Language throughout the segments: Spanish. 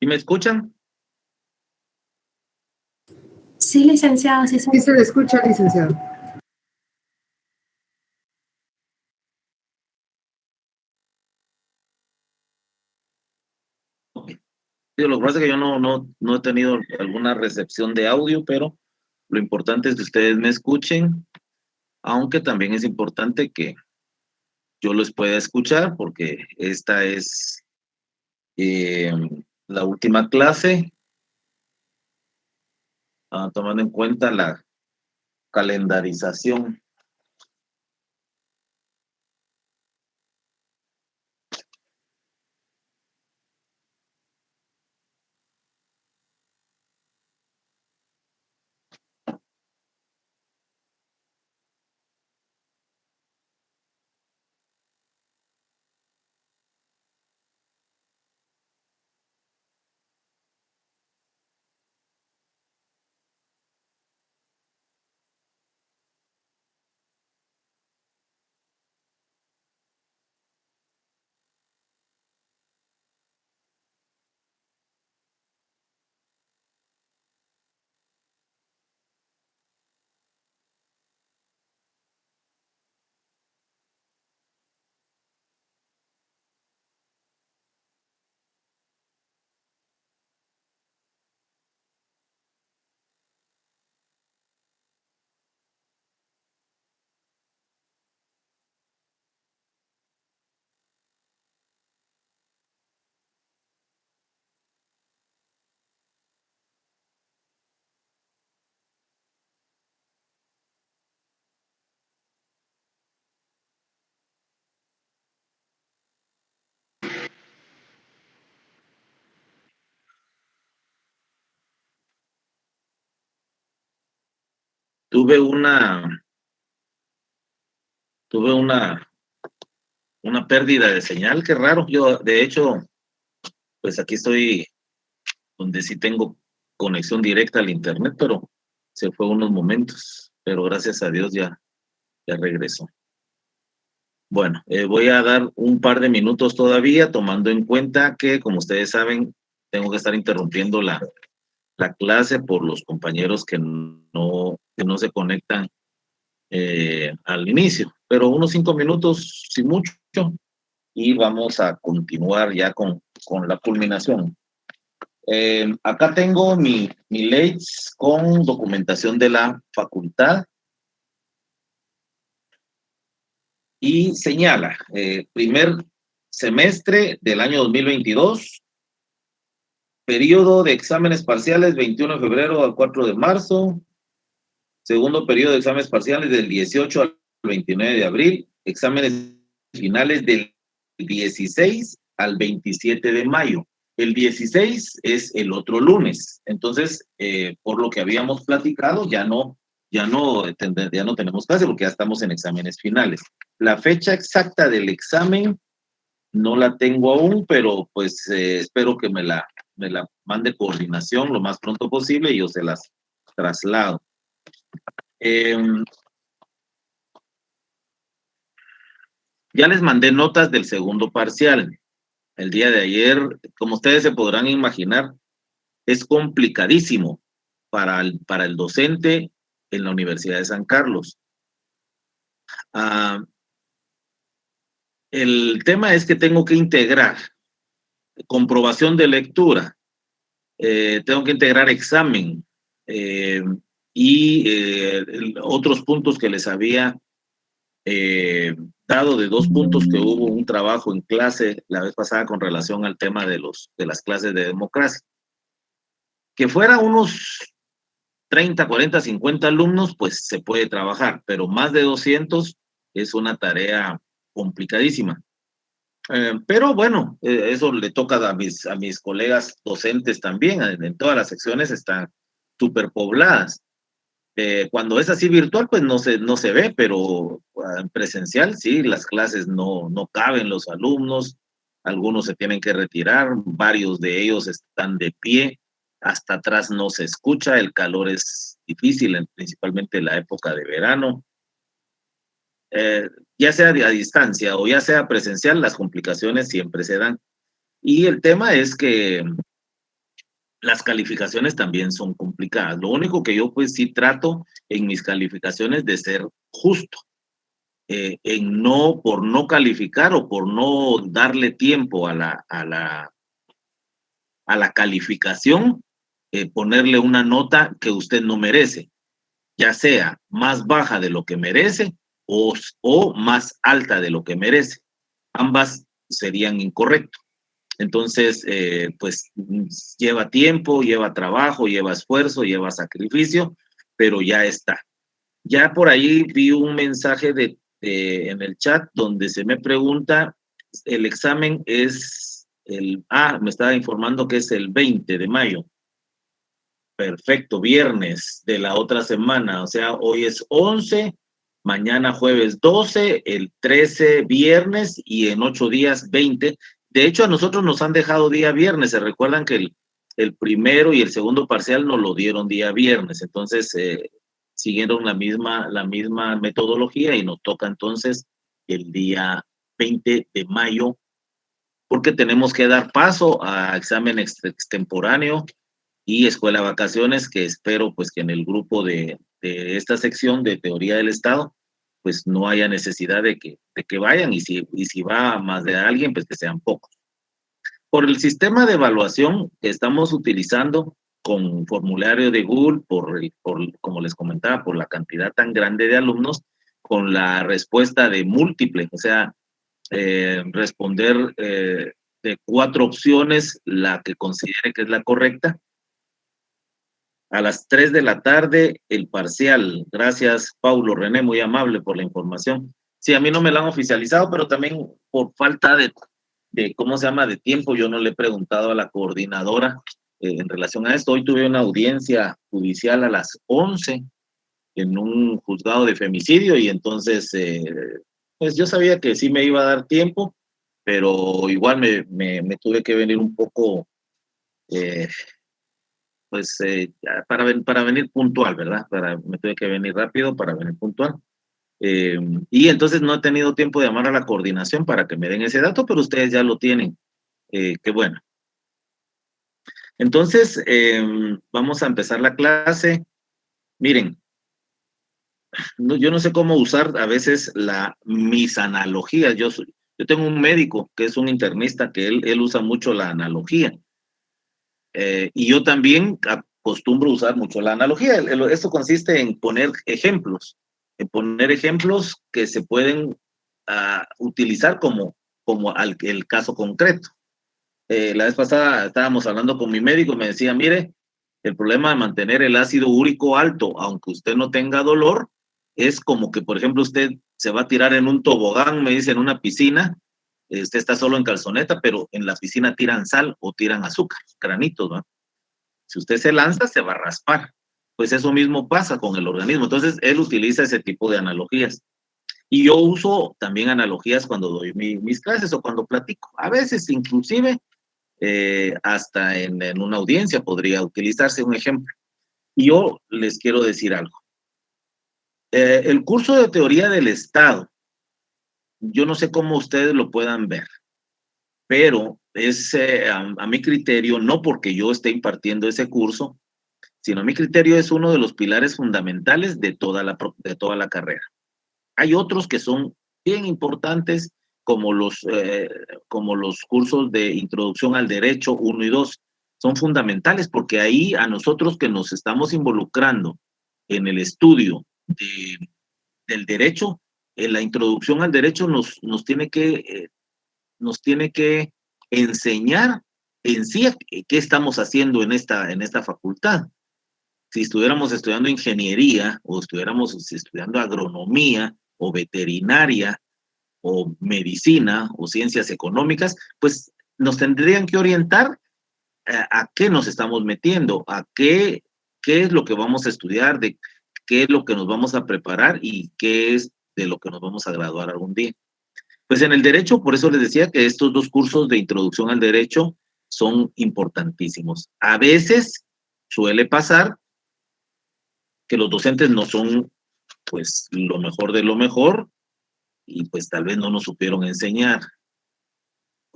me escuchan? Sí, licenciado, sí, Sí se le escucha, licenciado. Sí, lo que pasa es que yo no he tenido alguna recepción de audio, pero lo importante es que ustedes me escuchen, aunque también es importante que yo los pueda escuchar, porque esta es eh, la última clase, tomando en cuenta la calendarización. Tuve una pérdida de señal, qué raro. Yo, de hecho, pues aquí estoy donde sí tengo conexión directa al internet, pero se fue unos momentos, pero gracias a Dios ya regresó. Bueno, voy a dar un par de minutos todavía, tomando en cuenta que, como ustedes saben, tengo que estar interrumpiendo la clase por los compañeros que no se conectan al inicio, pero unos 5 minutos, sin mucho, y vamos a continuar ya con la culminación. Acá tengo mi LEITS con documentación de la facultad y señala, primer semestre del año 2022, periodo de exámenes parciales 21 de febrero al 4 de marzo, segundo periodo de exámenes parciales del 18 al 29 de abril, exámenes finales del 16 al 27 de mayo. El 16 es el otro lunes, entonces, por lo que habíamos platicado, ya no tenemos clase porque ya estamos en exámenes finales. La fecha exacta del examen no la tengo aún, pero pues espero que me la mande coordinación lo más pronto posible y yo se las traslado. Ya les mandé notas del segundo parcial. El día de ayer, como ustedes se podrán imaginar, es complicadísimo para el docente en la Universidad de San Carlos. El tema es que tengo que integrar comprobación de lectura, tengo que integrar examen y otros puntos que les había dado de 2 puntos que hubo un trabajo en clase la vez pasada con relación al tema de las clases de democracia. Que fuera unos 30, 40, 50 alumnos, pues se puede trabajar, pero más de 200 es una tarea complicadísima. Pero bueno, eso le toca a mis colegas docentes también, en todas las secciones están superpobladas. Cuando es así virtual, pues no se ve, pero en presencial sí, las clases no caben los alumnos, algunos se tienen que retirar, varios de ellos están de pie, hasta atrás no se escucha, el calor es difícil, principalmente en la época de verano. Ya sea a distancia o ya sea presencial, las complicaciones siempre se dan. Y el tema es que las calificaciones también son complicadas. Lo único que yo pues sí trato en mis calificaciones de ser justo, en no, por no calificar o por no darle tiempo a la calificación, ponerle una nota que usted no merece, ya sea más baja de lo que merece o más alta de lo que merece. Ambas serían incorrectas. Entonces, pues lleva tiempo, lleva trabajo, lleva esfuerzo, lleva sacrificio, pero ya está. Ya por ahí vi un mensaje en el chat donde se me pregunta, el examen es me estaba informando que es el 20 de mayo. Perfecto, viernes de la otra semana, o sea, hoy es 11, mañana jueves 12, el 13 viernes y en 8 días 20. De hecho, a nosotros nos han dejado día viernes, se recuerdan que el primero y el segundo parcial nos lo dieron día viernes, entonces siguieron la misma metodología y nos toca entonces el día 20 de mayo, porque tenemos que dar paso a examen extemporáneo y escuela de vacaciones, que espero pues que en el grupo de esta sección de teoría del Estado pues no haya necesidad de que vayan, y si va más de alguien pues que sean pocos. Por el sistema de evaluación que estamos utilizando con formulario de Google, como les comentaba, por la cantidad tan grande de alumnos, con la respuesta de múltiple, o sea, responder de 4 opciones la que considere que es la correcta. A las 3 de la tarde, el parcial. Gracias, Paulo René, muy amable por la información. Sí, a mí no me la han oficializado, pero también por falta ¿cómo se llama?, de tiempo, yo no le he preguntado a la coordinadora en relación a esto. Hoy tuve una audiencia judicial a las 11 en un juzgado de femicidio y entonces, pues yo sabía que sí me iba a dar tiempo, pero igual me tuve que venir un poco, eh, pues para venir puntual, ¿verdad? Me tuve que venir rápido para venir puntual. Y entonces no he tenido tiempo de llamar a la coordinación para que me den ese dato, pero ustedes ya lo tienen. Qué bueno. Entonces, vamos a empezar la clase. Miren, yo no sé cómo usar a veces mis analogías. Yo tengo un médico que es un internista que él usa mucho la analogía. Y yo también acostumbro usar mucho la analogía. Esto consiste en poner ejemplos que se pueden utilizar como el caso concreto. La vez pasada estábamos hablando con mi médico, me decía, mire, el problema de mantener el ácido úrico alto, aunque usted no tenga dolor, es como que, por ejemplo, usted se va a tirar en un tobogán, me dice, en una piscina, usted está solo en calzoneta, pero en la piscina tiran sal o tiran azúcar, granitos, ¿no? Si usted se lanza, se va a raspar. Pues eso mismo pasa con el organismo. Entonces, él utiliza ese tipo de analogías. Y yo uso también analogías cuando doy mis clases o cuando platico. A veces, inclusive, hasta en una audiencia podría utilizarse un ejemplo. Y yo les quiero decir algo. El curso de teoría del Estado, yo no sé cómo ustedes lo puedan ver, pero es a mi criterio, no porque yo esté impartiendo ese curso, sino a mi criterio es uno de los pilares fundamentales de toda la carrera. Hay otros que son bien importantes, como los cursos de introducción al derecho 1 y 2. Son fundamentales porque ahí a nosotros que nos estamos involucrando en el estudio del derecho, en la introducción al derecho nos tiene que enseñar en sí qué estamos haciendo en esta facultad. Si estuviéramos estudiando ingeniería o estuviéramos estudiando agronomía o veterinaria o medicina o ciencias económicas, pues nos tendrían que orientar a qué nos estamos metiendo, qué es lo que vamos a estudiar, de qué es lo que nos vamos a preparar y qué es de lo que nos vamos a graduar algún día. Pues en el derecho, por eso les decía que estos 2 cursos de introducción al derecho son importantísimos. A veces suele pasar que los docentes no son pues lo mejor de lo mejor y pues tal vez no nos supieron enseñar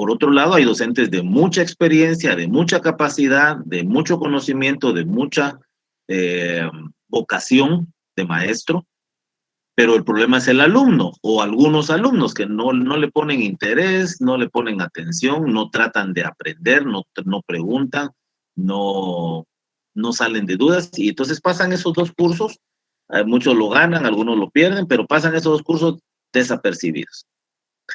Por otro lado, hay docentes de mucha experiencia, de mucha capacidad, de mucho conocimiento, de mucha eh, vocación de maestro, pero el problema es el alumno o algunos alumnos que no le ponen interés, no le ponen atención, no tratan de aprender, no preguntan, no, no salen de dudas y entonces pasan esos dos cursos, muchos lo ganan, algunos lo pierden, pero pasan esos dos cursos desapercibidos.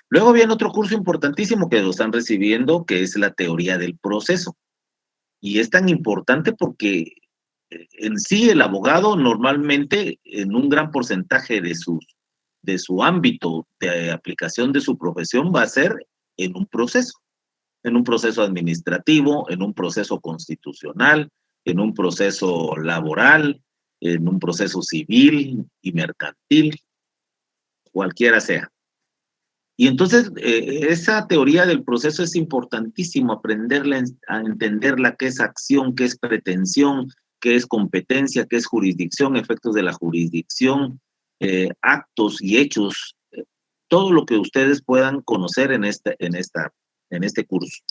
Luego viene otro curso importantísimo que lo están recibiendo, que es la teoría del proceso. Y es tan importante porque en sí el abogado normalmente en un gran porcentaje de su ámbito de aplicación de su profesión va a ser en un proceso administrativo, en un proceso constitucional, en un proceso laboral, en un proceso civil y mercantil, cualquiera sea. Y entonces, esa teoría del proceso es importantísimo aprenderla, a entenderla, qué es acción, qué es pretensión, qué es competencia, qué es jurisdicción, efectos de la jurisdicción, actos y hechos, todo lo que ustedes puedan conocer en este curso.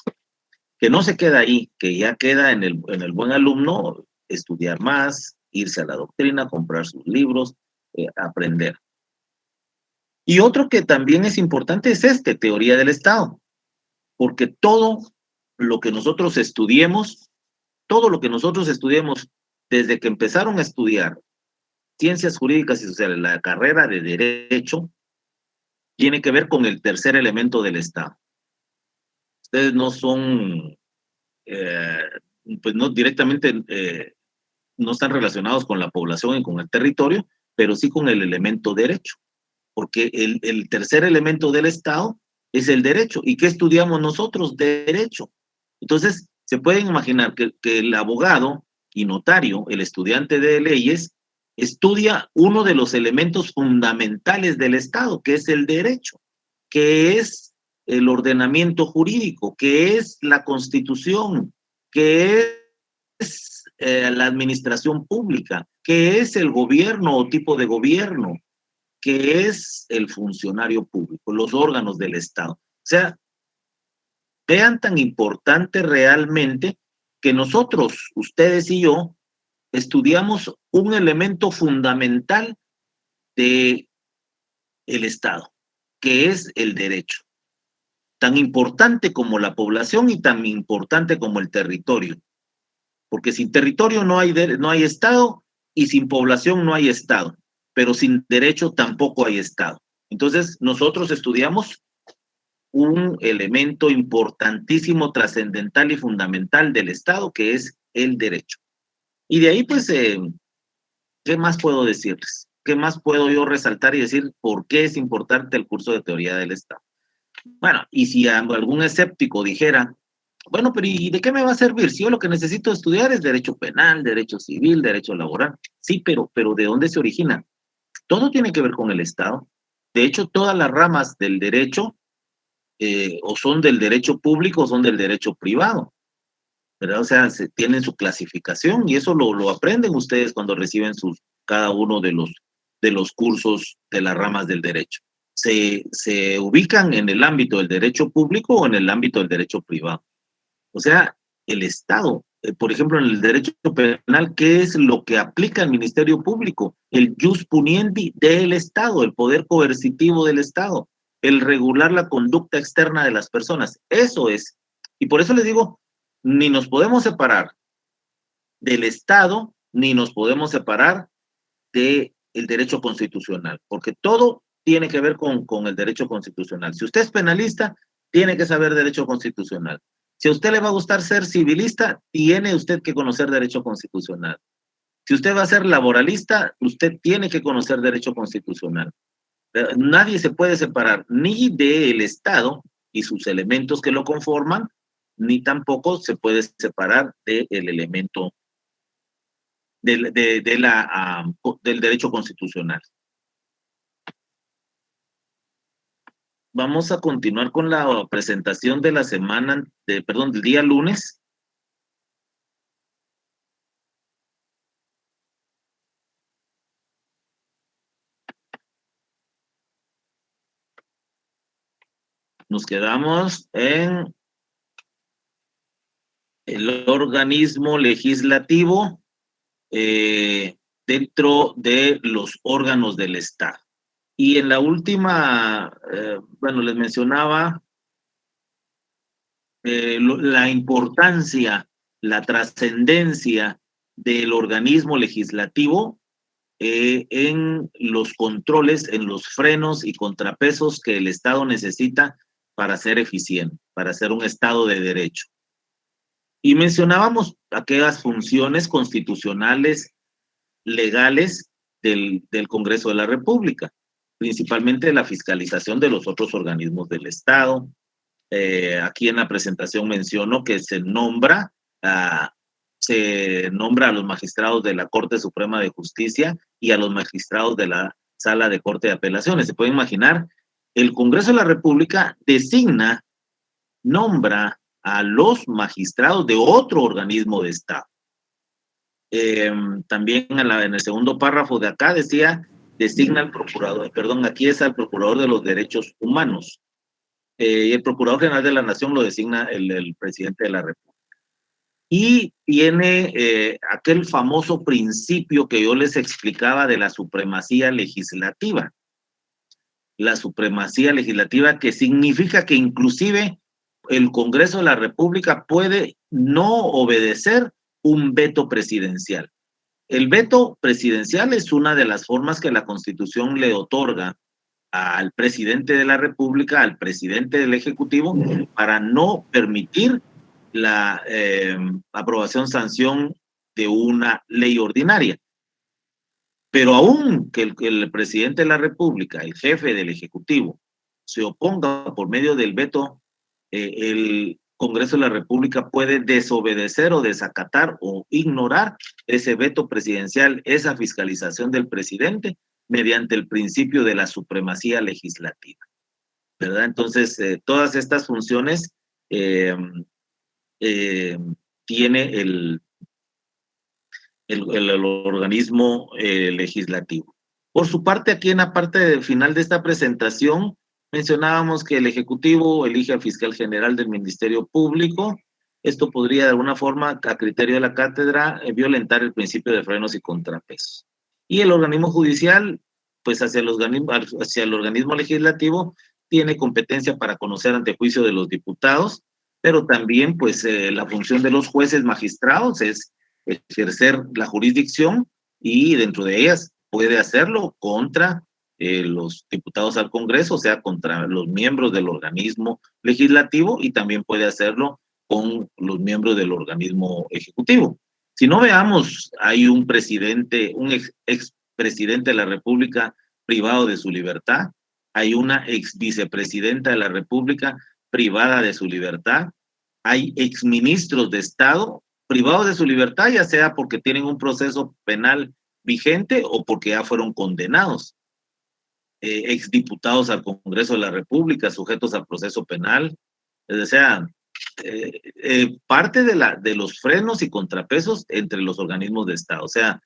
Que no se queda ahí, que ya queda en el buen alumno estudiar más, irse a la doctrina, comprar sus libros, aprender. Y otro que también es importante es teoría del Estado, porque lo que nosotros estudiemos, todo lo que nosotros estudiemos desde que empezaron a estudiar ciencias jurídicas y sociales, la carrera de derecho, tiene que ver con el tercer elemento del Estado. Ustedes no son, eh, pues no directamente, no están relacionados con la población y con el territorio, pero sí con el elemento derecho. Porque el tercer elemento del Estado es el derecho. ¿Y qué estudiamos nosotros? Derecho. Entonces, se pueden imaginar que el abogado y notario, el estudiante de leyes, estudia uno de los elementos fundamentales del Estado, que es el derecho, que es el ordenamiento jurídico, que es la constitución, que es la administración pública, que es el gobierno o tipo de gobierno, que es el funcionario público, los órganos del Estado. O sea, vean tan importante realmente que nosotros, ustedes y yo, estudiamos un elemento fundamental de el Estado, que es el derecho. Tan importante como la población y tan importante como el territorio. Porque sin territorio no hay Estado y sin población no hay Estado. Pero sin derecho tampoco hay Estado. Entonces, nosotros estudiamos un elemento importantísimo, trascendental y fundamental del Estado, que es el derecho. Y de ahí, pues, ¿qué más puedo decirles? ¿Qué más puedo yo resaltar y decir por qué es importante el curso de teoría del Estado? Bueno, y si algún escéptico dijera, bueno, pero ¿y de qué me va a servir? Si yo lo que necesito estudiar es derecho penal, derecho civil, derecho laboral. Sí, pero ¿de dónde se origina? Todo tiene que ver con el Estado. De hecho, todas las ramas del derecho o son del derecho público o son del derecho privado, ¿verdad? O sea, tienen su clasificación y eso lo aprenden ustedes cuando reciben cada uno de los cursos de las ramas del derecho. Se ubican en el ámbito del derecho público o en el ámbito del derecho privado. O sea, el Estado, por ejemplo, en el derecho penal, ¿qué es lo que aplica el Ministerio Público? El jus puniendi del Estado, el poder coercitivo del Estado, el regular la conducta externa de las personas. Eso es. Y por eso les digo, ni nos podemos separar del Estado, ni nos podemos separar del derecho constitucional, porque todo tiene que ver con el derecho constitucional. Si usted es penalista, tiene que saber derecho constitucional. Si a usted le va a gustar ser civilista, tiene usted que conocer derecho constitucional. Si usted va a ser laboralista, usted tiene que conocer derecho constitucional. Nadie se puede separar ni del Estado y sus elementos que lo conforman, ni tampoco se puede separar del elemento del derecho constitucional. Vamos a continuar con la presentación de la semana, perdón, del día lunes. Nos quedamos en el organismo legislativo dentro de los órganos del Estado. Y en la última, bueno, les mencionaba la importancia, la trascendencia del organismo legislativo en los controles, en los frenos y contrapesos que el Estado necesita para ser eficiente, para ser un Estado de derecho. Y mencionábamos aquellas funciones constitucionales, legales del Congreso de la República, principalmente la fiscalización de los otros organismos del Estado. Aquí en la presentación menciono que se nombra a los magistrados de la Corte Suprema de Justicia y a los magistrados de la Sala de Corte de Apelaciones. Se puede imaginar, el Congreso de la República nombra a los magistrados de otro organismo de Estado. También en el segundo párrafo de acá decía, designa al procurador, perdón, aquí es al procurador de los derechos humanos. Y el Procurador General de la Nación lo designa el presidente de la República. Y tiene aquel famoso principio que yo les explicaba de la supremacía legislativa. La supremacía legislativa, que significa que inclusive el Congreso de la República puede no obedecer un veto presidencial. El veto presidencial es una de las formas que la Constitución le otorga al presidente de la República, al presidente del Ejecutivo, para no permitir la aprobación, sanción de una ley ordinaria. Pero aún que el presidente de la República, el jefe del Ejecutivo, se oponga por medio del veto, el Congreso de la República puede desobedecer o desacatar o ignorar ese veto presidencial, esa fiscalización del presidente, mediante el principio de la supremacía legislativa, ¿verdad? Entonces, todas estas funciones tiene el organismo legislativo. Por su parte, aquí en la parte final de esta presentación, mencionábamos que el Ejecutivo elige al fiscal general del Ministerio Público. Esto podría, de alguna forma, a criterio de la cátedra, violentar el principio de frenos y contrapesos. Y el organismo judicial, pues hacia el organismo legislativo, tiene competencia para conocer ante juicio de los diputados, pero también, pues, la función de los jueces magistrados es ejercer la jurisdicción y dentro de ellas puede hacerlo contra los diputados al Congreso, o sea, contra los miembros del organismo legislativo, y también puede hacerlo con los miembros del organismo ejecutivo. Si no, veamos, hay un presidente, un expresidente de la República privado de su libertad, hay una ex vicepresidenta de la República privada de su libertad, hay exministros de Estado privados de su libertad, ya sea porque tienen un proceso penal vigente o porque ya fueron condenados. Exdiputados al Congreso de la República, sujetos al proceso penal. O sea, parte de los frenos y contrapesos entre los organismos de Estado. O sea,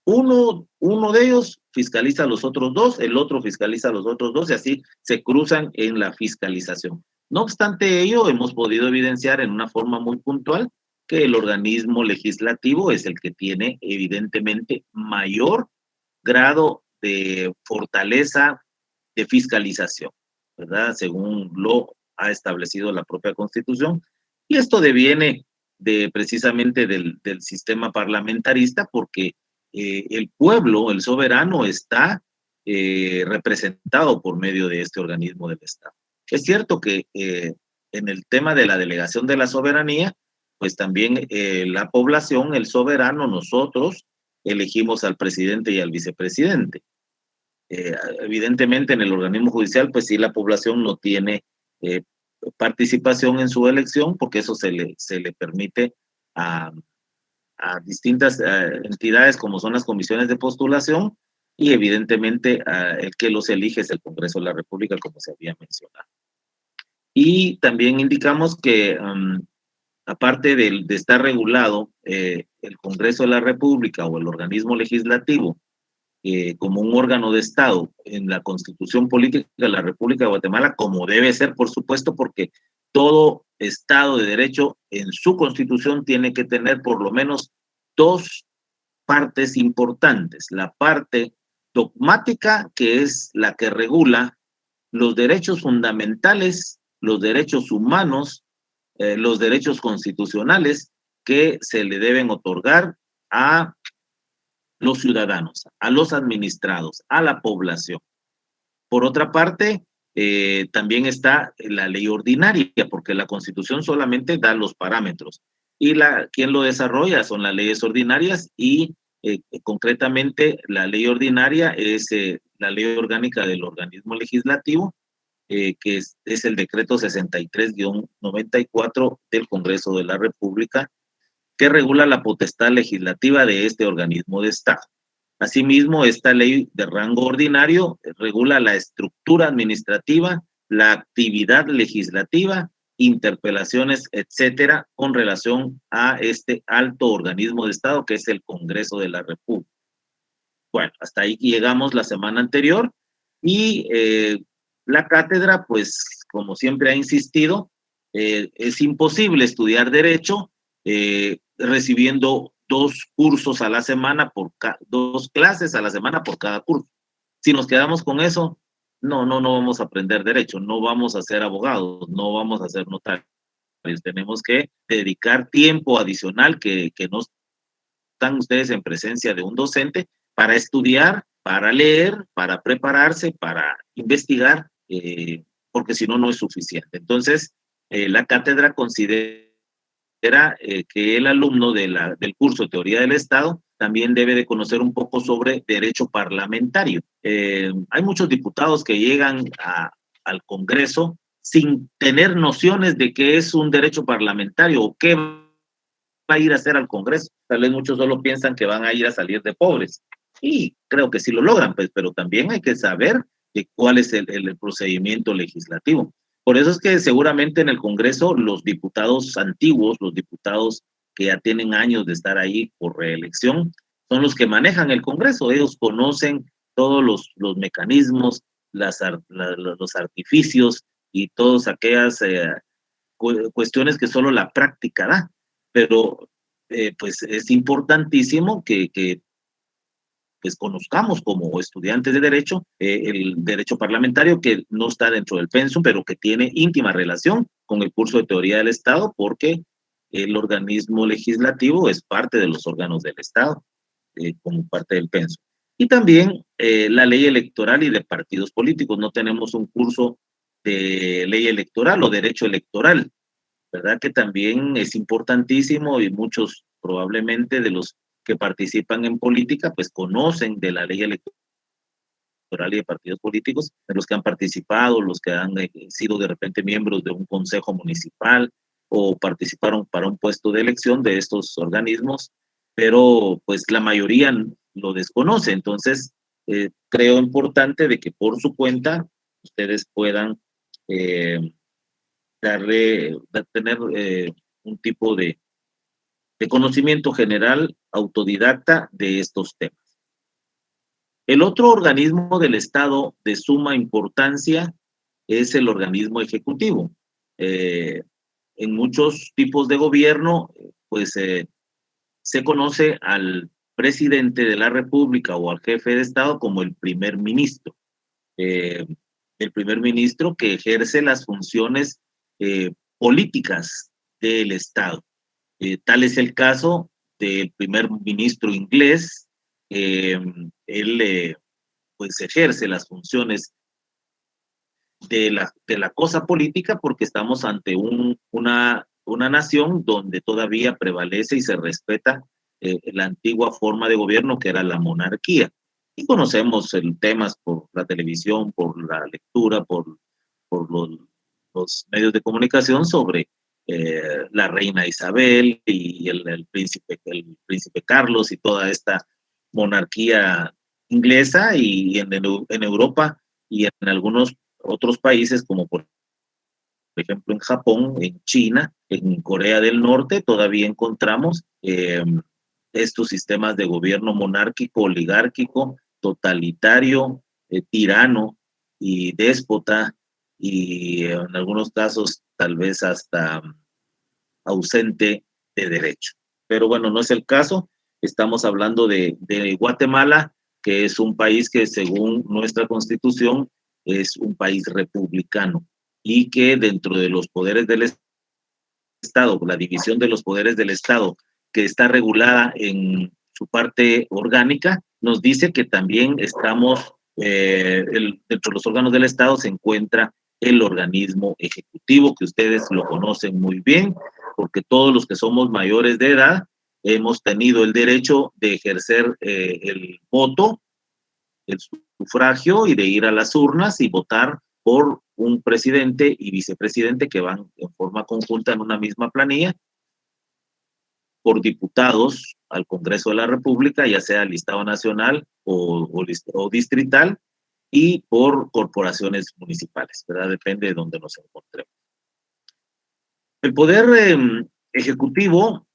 uno de ellos fiscaliza a los otros dos, el otro fiscaliza a los otros dos, y así se cruzan en la fiscalización. No obstante ello, hemos podido evidenciar en una forma muy puntual que el organismo legislativo es el que tiene evidentemente mayor grado de fortaleza de fiscalización, ¿verdad? Según lo ha establecido la propia Constitución. Y esto deviene precisamente del sistema parlamentarista, porque el pueblo, el soberano, está representado por medio de este organismo del Estado. Es cierto que en el tema de la delegación de la soberanía, pues también la población, el soberano, nosotros elegimos al presidente y al vicepresidente. Evidentemente en el organismo judicial, pues sí, la población no tiene participación en su elección, porque eso se le permite a distintas entidades como son las comisiones de postulación, y evidentemente el que los elige es el Congreso de la República, como se había mencionado. Y también indicamos que aparte de estar regulado el Congreso de la República o el organismo legislativo como un órgano de Estado en la Constitución Política de la República de Guatemala, como debe ser, por supuesto, porque todo Estado de Derecho en su Constitución tiene que tener por lo menos dos partes importantes. La parte dogmática, que es la que regula los derechos fundamentales, los derechos humanos, los derechos constitucionales que se le deben otorgar a los ciudadanos, a los administrados, a la población. Por otra parte, también está la ley ordinaria, porque la Constitución solamente da los parámetros y quien lo desarrolla son las leyes ordinarias y concretamente la ley ordinaria es la ley orgánica del organismo legislativo, que es el decreto 63-94 del Congreso de la República, que regula la potestad legislativa de este organismo de Estado. Asimismo, esta ley de rango ordinario regula la estructura administrativa, la actividad legislativa, interpelaciones, etcétera, con relación a este alto organismo de Estado que es el Congreso de la República. Bueno, hasta ahí llegamos la semana anterior y la cátedra, pues, como siempre ha insistido, es imposible estudiar Derecho recibiendo 2 cursos a la semana, 2 clases a la semana por cada curso. Si nos quedamos con eso, no vamos a aprender Derecho, no vamos a ser abogados, no vamos a ser notarios. Tenemos que dedicar tiempo adicional que no están ustedes en presencia de un docente para estudiar, para leer, para prepararse, para investigar, porque si no, no es suficiente. Entonces, la cátedra considera que el alumno del curso de Teoría del Estado también debe de conocer un poco sobre derecho parlamentario. Hay muchos diputados que llegan al Congreso sin tener nociones de qué es un derecho parlamentario o qué va a ir a hacer al Congreso. Tal vez muchos solo piensan que van a ir a salir de pobres. Y creo que sí lo logran, pues, pero también hay que saber de cuál es el procedimiento legislativo. Por eso es que seguramente en el Congreso los diputados antiguos, los diputados que ya tienen años de estar ahí por reelección, son los que manejan el Congreso. Ellos conocen todos los mecanismos, los artificios y todas aquellas cuestiones que solo la práctica da. Pero pues es importantísimo que pues conozcamos como estudiantes de Derecho el derecho parlamentario, que no está dentro del pensum, pero que tiene íntima relación con el curso de Teoría del Estado, porque el organismo legislativo es parte de los órganos del Estado, como parte del pensum. Y también la ley electoral y de partidos políticos. No tenemos un curso de ley electoral o derecho electoral, ¿verdad? Que también es importantísimo y muchos probablemente de los que participan en política pues conocen de la ley electoral y de partidos políticos, de los que han participado, los que han sido de repente miembros de un consejo municipal o participaron para un puesto de elección de estos organismos, pero pues la mayoría lo desconoce. Entonces, creo importante de que por su cuenta ustedes puedan tener un tipo de conocimiento general autodidacta de estos temas. El otro organismo del Estado de suma importancia es el organismo ejecutivo. En muchos tipos de gobierno, pues se conoce al presidente de la República o al jefe de Estado como el primer ministro. Eh, el primer ministro que ejerce las funciones políticas del Estado. Tal es el caso del primer ministro inglés. Él pues ejerce las funciones de la cosa política porque estamos ante una nación donde todavía prevalece y se respeta la antigua forma de gobierno que era la monarquía. Y conocemos el temas por la televisión, por la lectura, por los medios de comunicación sobre la reina Isabel y el príncipe Carlos y toda esta monarquía inglesa, y en Europa y en algunos otros países como por ejemplo en Japón, en China, en Corea del Norte, todavía encontramos estos sistemas de gobierno monárquico, oligárquico, totalitario, tirano y déspota, y en algunos casos tal vez hasta ausente de derecho. Pero bueno, no es el caso. Estamos hablando de Guatemala, que es un país que según nuestra constitución es un país republicano y que dentro de los poderes del Estado, la división de los poderes del Estado, que está regulada en su parte orgánica, nos dice que también estamos, dentro de los órganos del Estado se encuentra el organismo ejecutivo, que ustedes lo conocen muy bien, porque todos los que somos mayores de edad hemos tenido el derecho de ejercer el voto, el sufragio y de ir a las urnas y votar por un presidente y vicepresidente que van en forma conjunta en una misma planilla, por diputados al Congreso de la República, ya sea listado nacional o distrital, y por corporaciones municipales, ¿verdad? Depende de donde nos encontremos. El poder ejecutivo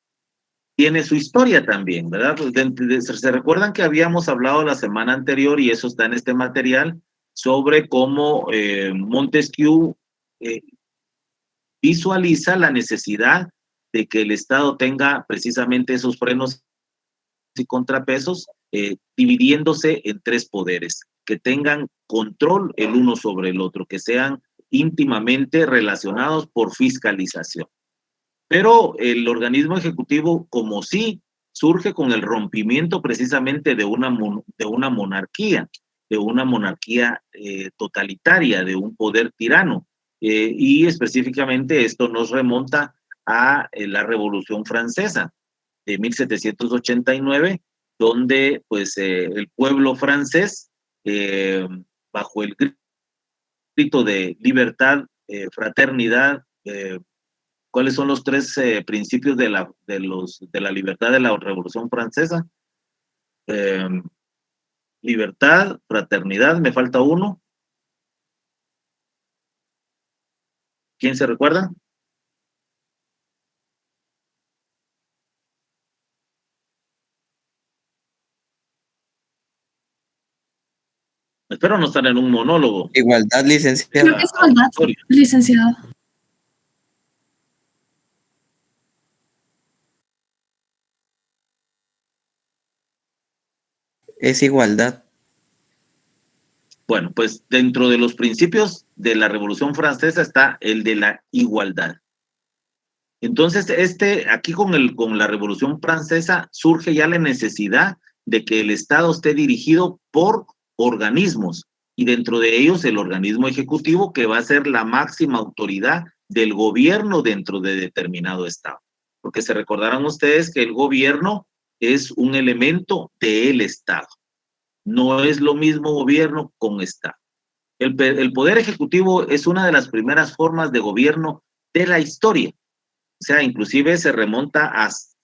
tiene su historia también, ¿verdad? Se recuerdan que habíamos hablado la semana anterior, y eso está en este material, sobre cómo Montesquieu visualiza la necesidad de que el Estado tenga precisamente esos frenos y contrapesos, dividiéndose en tres poderes, que tengan control el uno sobre el otro, que sean íntimamente relacionados por fiscalización. Pero el organismo ejecutivo, como sí, surge con el rompimiento precisamente de una monarquía, totalitaria, de un poder tirano. Y específicamente esto nos remonta a la Revolución Francesa de 1789, donde pues el pueblo francés, bajo el grito de libertad, fraternidad, ¿cuáles son los tres principios de la libertad de la Revolución Francesa? Eh, Libertad, fraternidad, me falta uno. ¿Quién se recuerda? Espero no estar en un monólogo. Igualdad, licenciado. Creo que es igualdad, licenciado. Es igualdad. Bueno, pues dentro de los principios de la Revolución Francesa está el de la igualdad. Entonces, aquí con la Revolución Francesa surge ya la necesidad de que el Estado esté dirigido por organismos, y dentro de ellos el organismo ejecutivo, que va a ser la máxima autoridad del gobierno dentro de determinado Estado. Porque se recordarán ustedes que el gobierno es un elemento del Estado. No es lo mismo gobierno con Estado. El poder ejecutivo es una de las primeras formas de gobierno de la historia. O sea, inclusive se remonta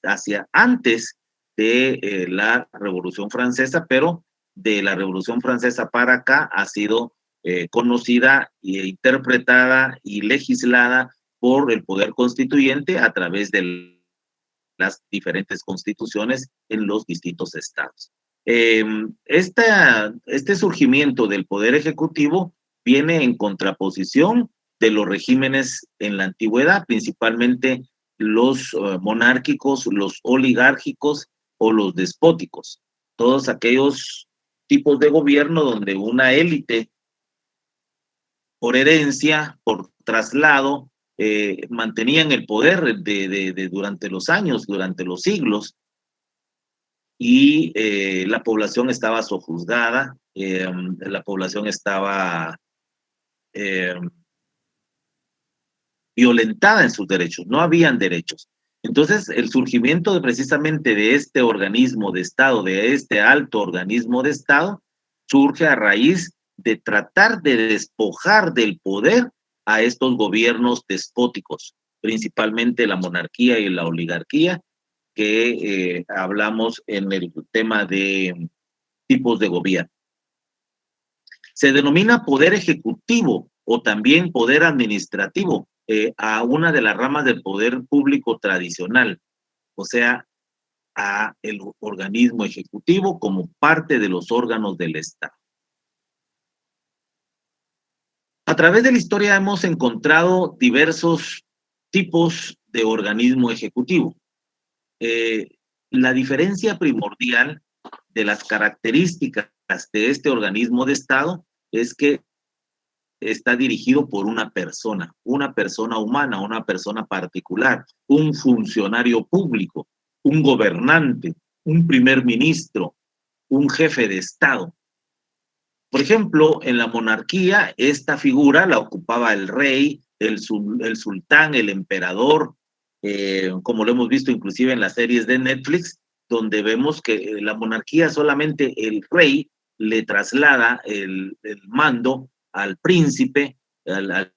hacia antes de la Revolución Francesa, pero de la Revolución Francesa para acá ha sido conocida e interpretada y legislada por el poder constituyente a través de las diferentes constituciones en los distintos estados. Este surgimiento del poder ejecutivo viene en contraposición de los regímenes en la antigüedad, principalmente los monárquicos, los oligárquicos o los despóticos, todos aquellos tipos de gobierno donde una élite, por herencia, por traslado, mantenían el poder durante los años, durante los siglos, y la población estaba sojuzgada, la población estaba violentada en sus derechos, no habían derechos. Entonces, el surgimiento precisamente de este organismo de Estado, de este alto organismo de Estado, surge a raíz de tratar de despojar del poder a estos gobiernos despóticos, principalmente la monarquía y la oligarquía, que hablamos en el tema de tipos de gobierno. Se denomina poder ejecutivo o también poder administrativo a una de las ramas del poder público tradicional. O sea, a el organismo ejecutivo como parte de los órganos del Estado. A través de la historia hemos encontrado diversos tipos de organismo ejecutivo. La diferencia primordial de las características de este organismo de Estado es que está dirigido por una persona humana, una persona particular, un funcionario público, un gobernante, un primer ministro, un jefe de Estado. Por ejemplo, en la monarquía, esta figura la ocupaba el rey, el sultán, el emperador, como lo hemos visto inclusive en las series de Netflix, donde vemos que la monarquía solamente el rey le traslada el mando al príncipe, al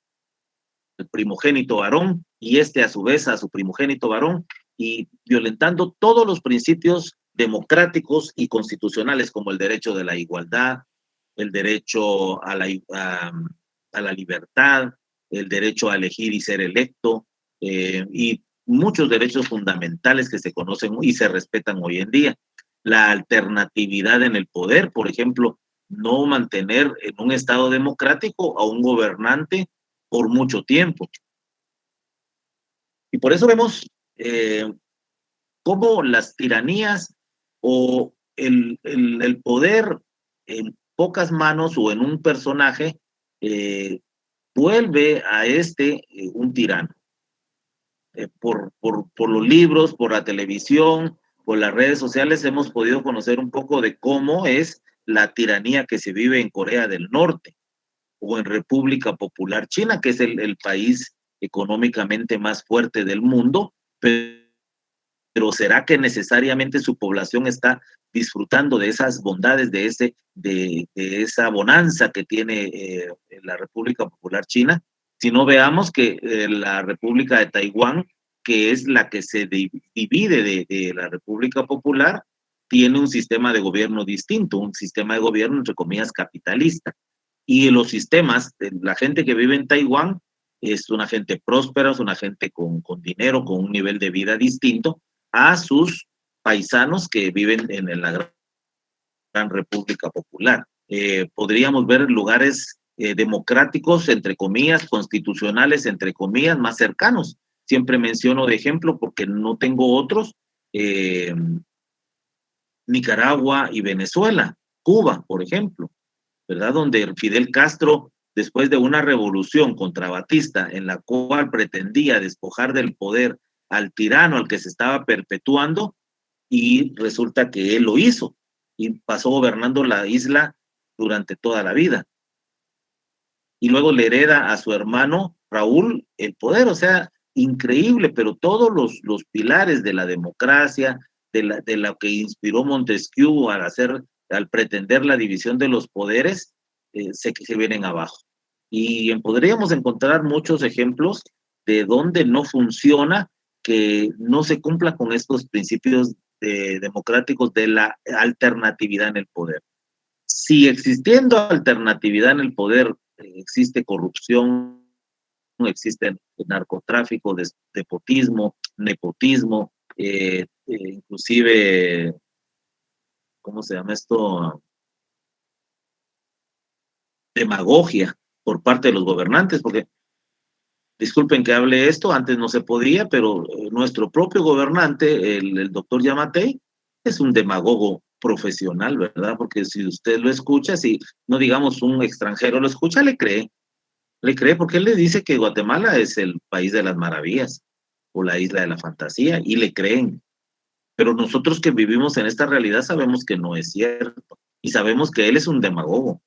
primogénito varón, y este a su vez a su primogénito varón, y violentando todos los principios democráticos y constitucionales como el derecho de la igualdad, el derecho a la libertad, el derecho a elegir y ser electo, y muchos derechos fundamentales que se conocen y se respetan hoy en día. La alternatividad en el poder, por ejemplo, no mantener en un Estado democrático a un gobernante por mucho tiempo. Y por eso vemos cómo las tiranías o el poder en pocas manos o en un personaje vuelve a un tirano. Por los libros, por la televisión, por las redes sociales, hemos podido conocer un poco de cómo es la tiranía que se vive en Corea del Norte o en República Popular China, que es el país económicamente más fuerte del mundo, pero ¿será que necesariamente su población está disfrutando de esas bondades, de esa bonanza que tiene la República Popular China? Si no, veamos que la República de Taiwán, que es la que se divide de la República Popular, tiene un sistema de gobierno distinto, un sistema de gobierno, entre comillas, capitalista. Y los sistemas, la gente que vive en Taiwán es una gente próspera, es una gente con dinero, con un nivel de vida distinto a sus paisanos que viven en la Gran República Popular. Podríamos ver lugares democráticos, entre comillas, constitucionales, entre comillas, más cercanos. Siempre menciono de ejemplo porque no tengo otros. Nicaragua y Venezuela, Cuba, por ejemplo, ¿verdad? Donde Fidel Castro, después de una revolución contra Batista, en la cual pretendía despojar del poder al tirano al que se estaba perpetuando, y resulta que él lo hizo y pasó gobernando la isla durante toda la vida. Y luego le hereda a su hermano Raúl el poder, o sea, increíble, pero todos los pilares de la democracia, de lo que inspiró Montesquieu al pretender la división de los poderes, se vienen abajo. Y podríamos encontrar muchos ejemplos de donde no funciona, que no se cumpla con estos principios democráticos de la alternatividad en el poder. Si existiendo alternatividad en el poder existe corrupción, existe narcotráfico, despotismo, nepotismo, inclusive, ¿cómo se llama esto? Demagogia por parte de los gobernantes, porque disculpen que hable esto, antes no se podía, pero nuestro propio gobernante, el doctor Yamatei, es un demagogo profesional, ¿verdad? Porque si usted lo escucha, si no digamos un extranjero lo escucha, le cree porque él le dice que Guatemala es el país de las maravillas o la isla de la fantasía y le creen. Pero nosotros que vivimos en esta realidad sabemos que no es cierto y sabemos que él es un demagogo,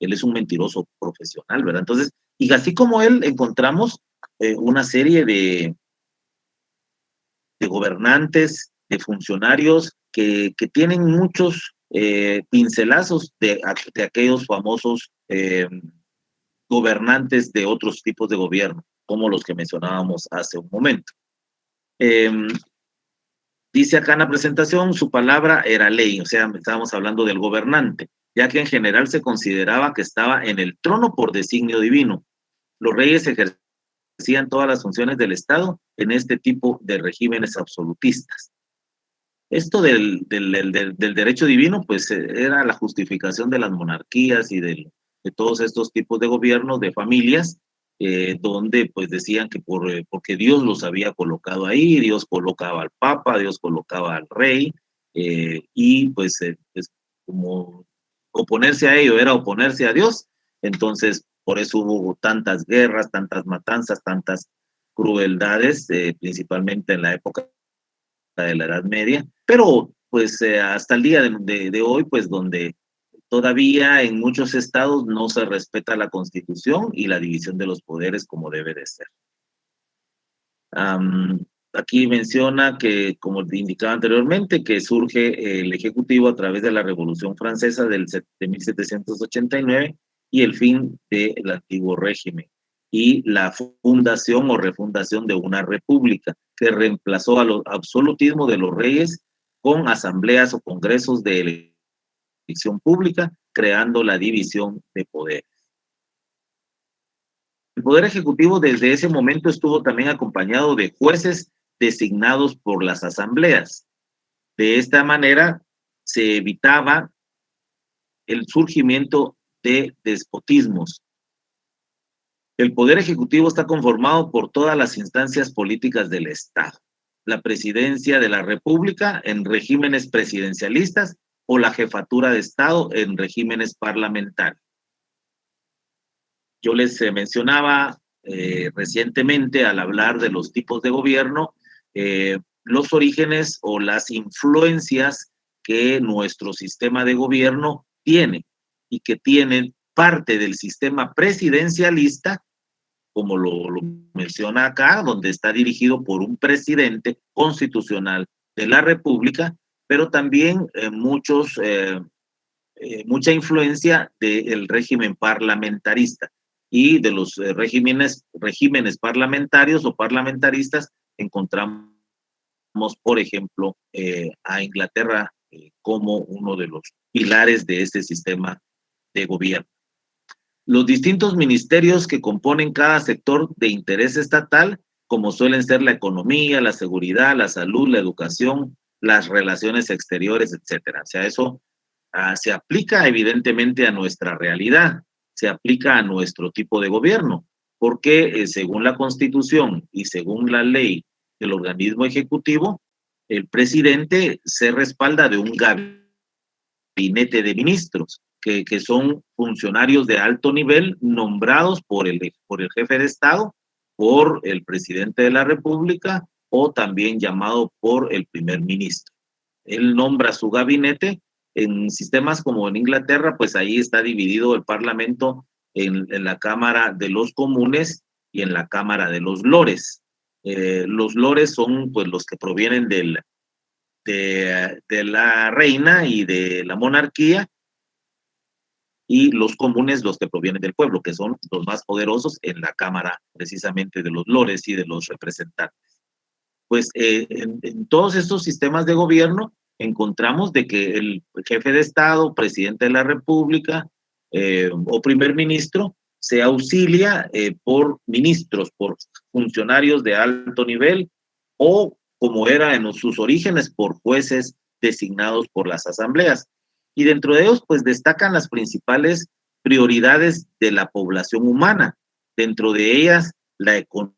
él es un mentiroso profesional, ¿verdad? Entonces, y así como él encontramos una serie de gobernantes, de funcionarios que tienen muchos pincelazos de aquellos famosos gobernantes de otros tipos de gobierno, como los que mencionábamos hace un momento. Dice acá en la presentación, su palabra era ley, o sea, estábamos hablando del gobernante, ya que en general se consideraba que estaba en el trono por designio divino. Los reyes ejercían todas las funciones del Estado en este tipo de regímenes absolutistas. Esto del derecho divino, pues era la justificación de las monarquías y de todos estos tipos de gobiernos, de familias, donde pues decían que porque Dios los había colocado ahí, Dios colocaba al Papa, Dios colocaba al rey, y pues como oponerse a ello era oponerse a Dios, entonces por eso hubo tantas guerras, tantas matanzas, tantas crueldades, principalmente en la época de la Edad Media, pero pues hasta el día de hoy, pues donde todavía en muchos estados no se respeta la Constitución y la división de los poderes como debe de ser. Aquí menciona que, como indicaba anteriormente, que surge el Ejecutivo a través de la Revolución Francesa de 1789 y el fin del antiguo régimen y la fundación o refundación de una república que reemplazó al absolutismo de los reyes con asambleas o congresos de elección pública, creando la división de poder. El Poder Ejecutivo desde ese momento estuvo también acompañado de jueces designados por las asambleas. De esta manera se evitaba el surgimiento de despotismos. El Poder Ejecutivo está conformado por todas las instancias políticas del Estado. La presidencia de la República en regímenes presidencialistas o la jefatura de Estado en regímenes parlamentarios. Yo les mencionaba recientemente al hablar de los tipos de gobierno, los orígenes o las influencias que nuestro sistema de gobierno tiene y que tienen parte del sistema presidencialista, como lo menciona acá, donde está dirigido por un presidente constitucional de la República, pero también mucha influencia del régimen parlamentarista y de los regímenes parlamentarios o parlamentaristas encontramos, por ejemplo, a Inglaterra como uno de los pilares de este sistema de gobierno. Los distintos ministerios que componen cada sector de interés estatal, como suelen ser la economía, la seguridad, la salud, la educación, las relaciones exteriores, etcétera. O sea, eso se aplica evidentemente a nuestra realidad, se aplica a nuestro tipo de gobierno, porque según la Constitución y según la ley del organismo ejecutivo, el presidente se respalda de un gabinete de ministros, que son funcionarios de alto nivel nombrados por el jefe de Estado, por el presidente de la República o también llamado por el primer ministro. Él nombra su gabinete. En sistemas como en Inglaterra, pues ahí está dividido el Parlamento en la Cámara de los Comunes y en la Cámara de los Lores. Los Lores son pues los que provienen de la reina y de la monarquía, y los comunes los que provienen del pueblo, que son los más poderosos en la Cámara precisamente de los Lores y de los representantes. Pues en todos estos sistemas de gobierno encontramos de que el jefe de Estado, presidente de la República o primer ministro se auxilia por ministros, por funcionarios de alto nivel o, como era en sus orígenes, por jueces designados por las asambleas. Y dentro de ellos, pues destacan las principales prioridades de la población humana. Dentro de ellas, la economía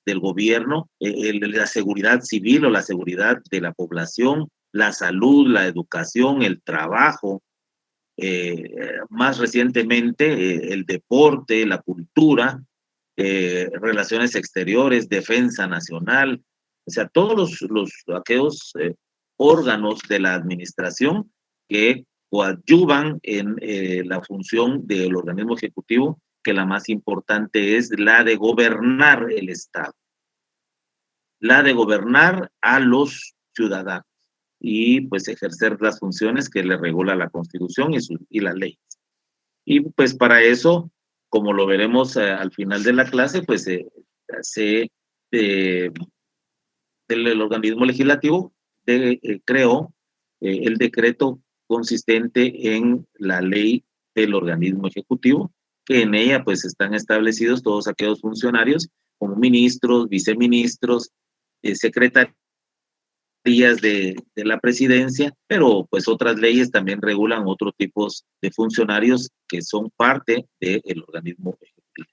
del gobierno, la seguridad civil o la seguridad de la población, la salud, la educación, el trabajo, más recientemente el deporte, la cultura, relaciones exteriores, defensa nacional, o sea, todos aquellos órganos de la administración que coadyuvan en la función del organismo ejecutivo, que la más importante es la de gobernar el Estado, la de gobernar a los ciudadanos y pues ejercer las funciones que le regula la Constitución y la ley. Y pues para eso, como lo veremos al final de la clase, pues el organismo legislativo creó el decreto consistente en la ley del organismo ejecutivo, que en ella pues están establecidos todos aquellos funcionarios como ministros, viceministros, secretarios de la presidencia, pero pues otras leyes también regulan otros tipos de funcionarios que son parte del organismo ejecutivo.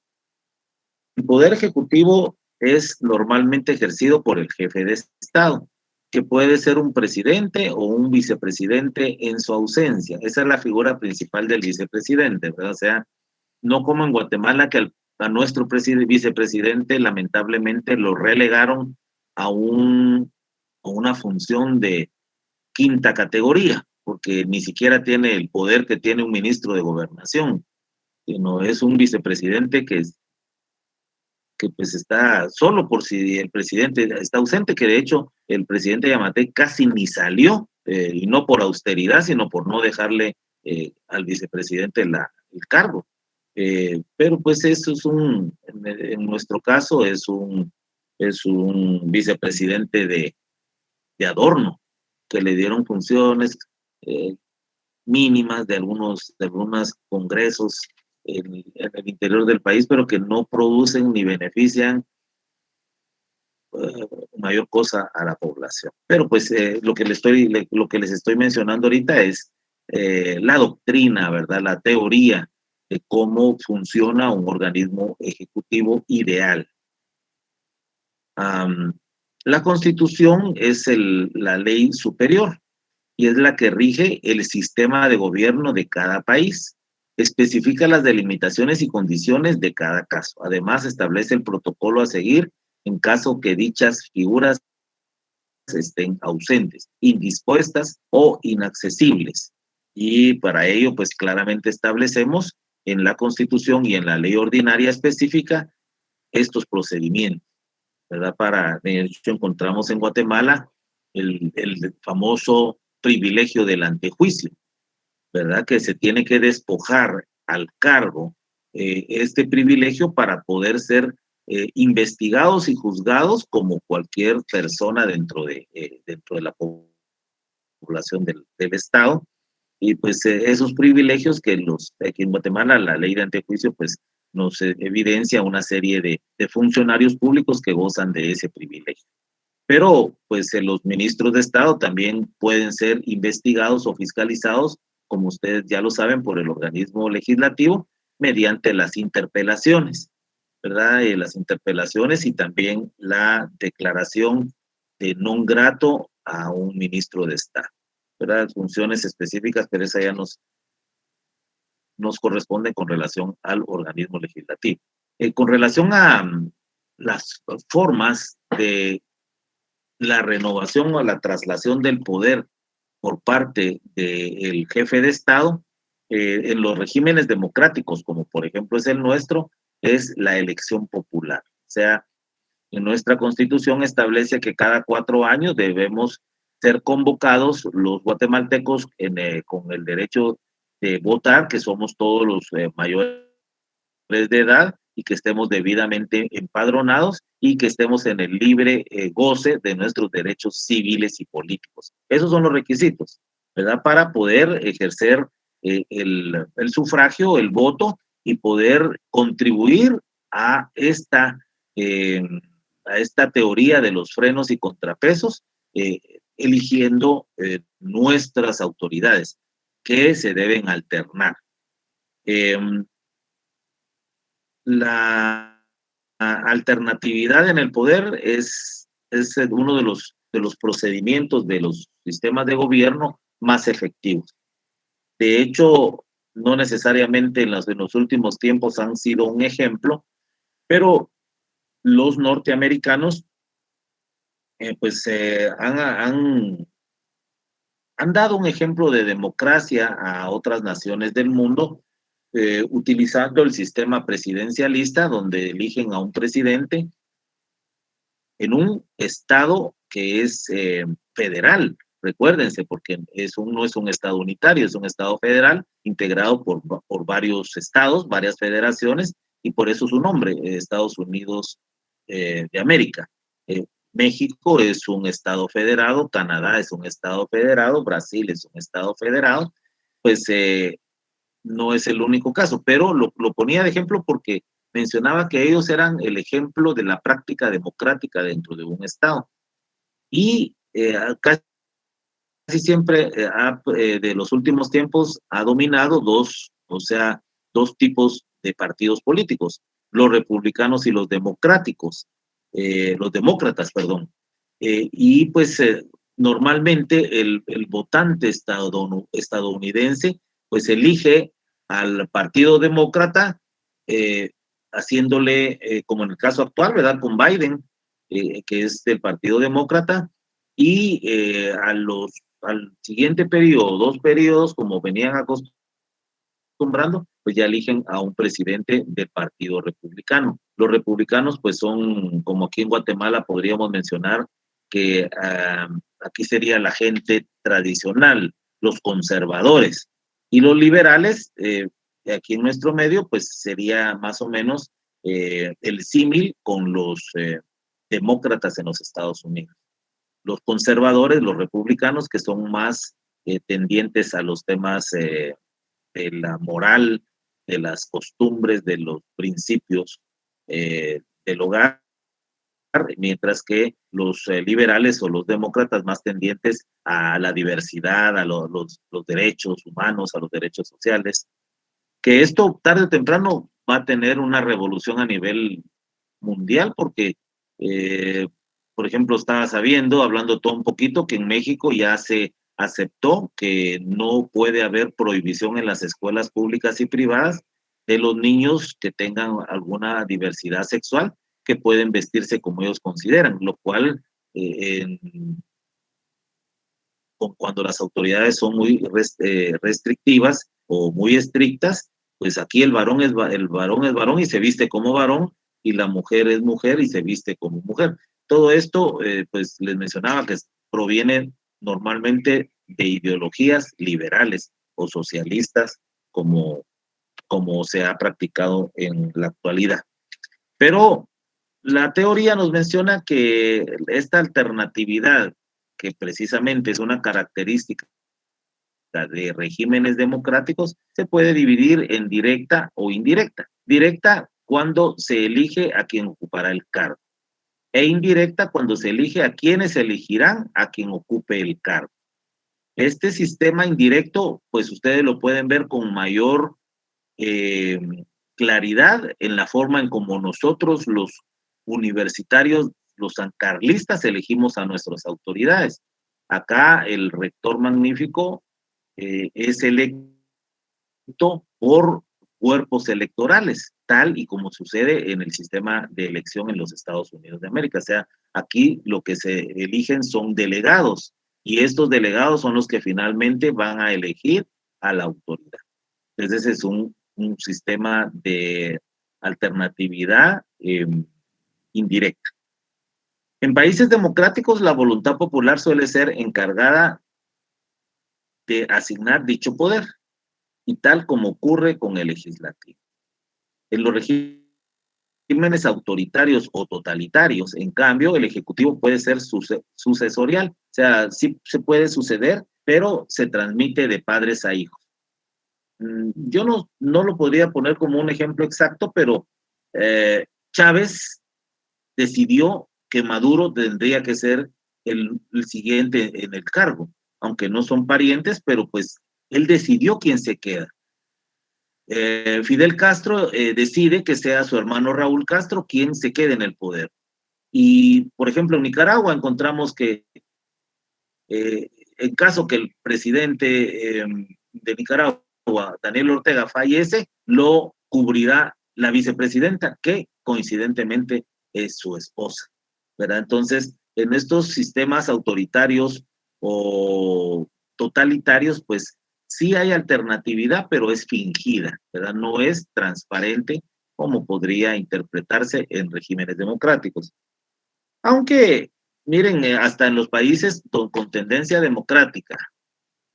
El poder ejecutivo es normalmente ejercido por el jefe de Estado, que puede ser un presidente o un vicepresidente en su ausencia. Esa es la figura principal del vicepresidente, ¿verdad? O sea, no como en Guatemala, que a nuestro vicepresidente lamentablemente lo relegaron a, a una función de quinta categoría, porque ni siquiera tiene el poder que tiene un ministro de gobernación, sino es un vicepresidente que pues está solo por si el presidente está ausente, que de hecho el presidente Yamatei casi ni salió, y no por austeridad, sino por no dejarle al vicepresidente el cargo. Pero pues eso es en nuestro caso es un vicepresidente de adorno, que le dieron funciones eh, mínimas de algunos congresos en el interior del país, pero que no producen ni benefician mayor cosa a la población. Pero pues lo que les estoy mencionando ahorita es la doctrina, ¿verdad? La teoría de cómo funciona un organismo ejecutivo ideal. La Constitución es la ley superior y es la que rige el sistema de gobierno de cada país. Especifica las delimitaciones y condiciones de cada caso. Además, establece el protocolo a seguir en caso que dichas figuras estén ausentes, indispuestas o inaccesibles. Y para ello, pues claramente establecemos en la Constitución y en la ley ordinaria específica estos procedimientos, ¿verdad? De hecho, encontramos en Guatemala el famoso privilegio del antejuicio, ¿verdad? Que se tiene que despojar al cargo este privilegio para poder ser investigados y juzgados como cualquier persona dentro de la población del Estado. Y pues esos privilegios que aquí en Guatemala la ley de antejuicio pues nos evidencia una serie de funcionarios públicos que gozan de ese privilegio. Pero pues los ministros de Estado también pueden ser investigados o fiscalizados, como ustedes ya lo saben, por el organismo legislativo mediante las interpelaciones, ¿verdad? Las interpelaciones y también la declaración de non grato a un ministro de Estado, ¿verdad? Funciones específicas, pero esa ya nos corresponde con relación al organismo legislativo. Con relación a las formas de la renovación o la traslación del poder por parte del jefe de Estado, en los regímenes democráticos, como por ejemplo es el nuestro, es la elección popular. O sea, en nuestra Constitución establece que cada 4 años debemos ser convocados los guatemaltecos con el derecho de votar, que somos todos los mayores de edad y que estemos debidamente empadronados y que estemos en el libre goce de nuestros derechos civiles y políticos. Esos son los requisitos, ¿verdad? Para poder ejercer el sufragio, el voto y poder contribuir a eh, esta teoría de los frenos y contrapesos, eh, eligiendo nuestras autoridades que se deben alternar. Eh, la alternatividad en el poder es uno de los procedimientos de los sistemas de gobierno más efectivos. De hecho, no necesariamente en los últimos tiempos han sido un ejemplo, pero los norteamericanos pues han dado un ejemplo de democracia a otras naciones del mundo, utilizando el sistema presidencialista, donde eligen a un presidente en un estado que es federal. Recuérdense, porque no es un estado unitario, es un estado federal integrado por varios estados, varias federaciones, y por eso su nombre, Estados Unidos de América. Eh, México es un estado federado, Canadá es un estado federado, Brasil es un estado federado, pues no es el único caso, pero lo ponía de ejemplo porque mencionaba que ellos eran el ejemplo de la práctica democrática dentro de un estado. Y casi siempre de los últimos tiempos ha dominado dos tipos de partidos políticos, los republicanos y los democráticos, los demócratas, perdón. Y pues normalmente el votante estadounidense pues elige al Partido Demócrata, haciéndole, como en el caso actual, ¿verdad? Con Biden, que es del Partido Demócrata, y al siguiente periodo, 2 periodos, como venían acostumbrando, pues ya eligen a un presidente del Partido Republicano. Los republicanos, pues son, como aquí en Guatemala podríamos mencionar, que aquí sería la gente tradicional, los conservadores, y los liberales, aquí en nuestro medio, pues sería más o menos el símil con los demócratas en los Estados Unidos. Los conservadores, los republicanos, que son más tendientes a los temas de la moral, de las costumbres, de los principios del hogar, mientras que los liberales o los demócratas más tendientes a la diversidad, a los derechos humanos, a los derechos sociales, que esto tarde o temprano va a tener una revolución a nivel mundial, porque, eh, por ejemplo, estaba sabiendo, hablando todo un poquito, que en México ya se aceptó que no puede haber prohibición en las escuelas públicas y privadas de los niños que tengan alguna diversidad sexual, que pueden vestirse como ellos consideran, lo cual cuando las autoridades son muy restrictivas o muy estrictas, pues aquí el varón es varón y se viste como varón, y la mujer es mujer y se viste como mujer. Todo esto, pues les mencionaba que proviene normalmente de ideologías liberales o socialistas, como se ha practicado en la actualidad. Pero la teoría nos menciona que esta alternatividad, que precisamente es una característica de regímenes democráticos, se puede dividir en directa o indirecta. Directa cuando se elige a quien ocupará el cargo, e indirecta cuando se elige a quienes elegirán a quien ocupe el cargo. Este sistema indirecto, pues ustedes lo pueden ver con mayor eh, claridad en la forma en como nosotros los universitarios, los sancarlistas, elegimos a nuestras autoridades. Acá el rector magnífico es electo por cuerpos electorales, tal y como sucede en el sistema de elección en los Estados Unidos de América. O sea, aquí lo que se eligen son delegados, y estos delegados son los que finalmente van a elegir a la autoridad. Entonces es un sistema de alternatividad indirecta. En países democráticos, la voluntad popular suele ser encargada de asignar dicho poder, y tal como ocurre con el legislativo. En los regímenes autoritarios o totalitarios, en cambio, el ejecutivo puede ser sucesorial, o sea, sí se puede suceder, pero se transmite de padres a hijos. Yo no lo podría poner como un ejemplo exacto, pero Chávez decidió que Maduro tendría que ser el siguiente en el cargo, aunque no son parientes, pero pues él decidió quién se queda. Fidel Castro decide que sea su hermano Raúl Castro quien se quede en el poder. Y, por ejemplo, en Nicaragua encontramos que en caso que el presidente de Nicaragua, Daniel Ortega, fallece, lo cubrirá la vicepresidenta, que coincidentemente es su esposa, ¿verdad? Entonces, en estos sistemas autoritarios o totalitarios, pues sí hay alternatividad, pero es fingida, ¿verdad? No es transparente como podría interpretarse en regímenes democráticos. Aunque, miren, hasta en los países con tendencia democrática,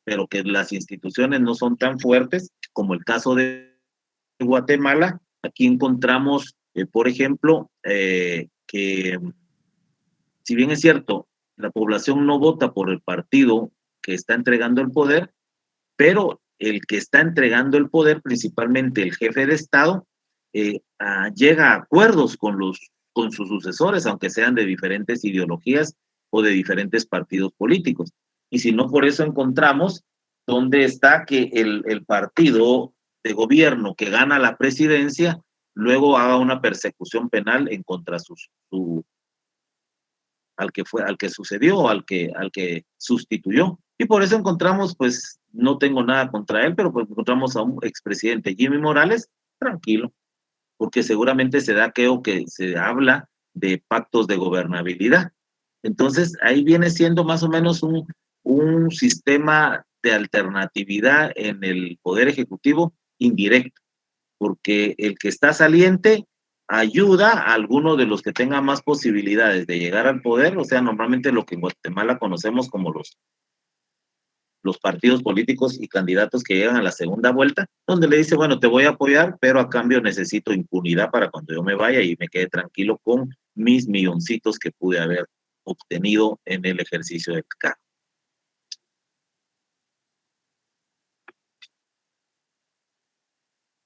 pero que las instituciones no son tan fuertes, como el caso de Guatemala, aquí encontramos, por ejemplo, que si bien es cierto, la población no vota por el partido que está entregando el poder, pero el que está entregando el poder, principalmente el jefe de Estado, llega a acuerdos con sus sucesores, aunque sean de diferentes ideologías o de diferentes partidos políticos. Y si no, por eso encontramos dónde está que el partido de gobierno que gana la presidencia luego haga una persecución penal en contra al que sucedió, al que sustituyó. Y por eso encontramos, pues, no tengo nada contra él, pero pues encontramos a un expresidente, Jimmy Morales, tranquilo, porque seguramente se da que se habla de pactos de gobernabilidad. Entonces, ahí viene siendo más o menos un sistema de alternatividad en el Poder Ejecutivo indirecto, porque el que está saliente ayuda a algunos de los que tengan más posibilidades de llegar al poder, o sea, normalmente lo que en Guatemala conocemos como los partidos políticos y candidatos que llegan a la segunda vuelta, donde le dice, bueno, te voy a apoyar, pero a cambio necesito impunidad para cuando yo me vaya y me quede tranquilo con mis milloncitos que pude haber obtenido en el ejercicio del cargo.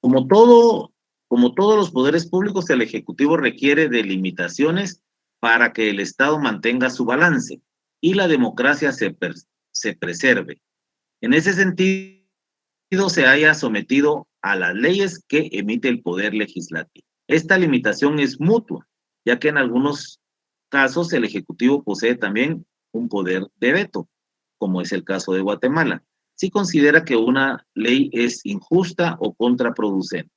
Como todos los poderes públicos, el Ejecutivo requiere de limitaciones para que el Estado mantenga su balance y la democracia se preserve. En ese sentido, se haya sometido a las leyes que emite el Poder Legislativo. Esta limitación es mutua, ya que en algunos casos el Ejecutivo posee también un poder de veto, como es el caso de Guatemala, si considera que una ley es injusta o contraproducente.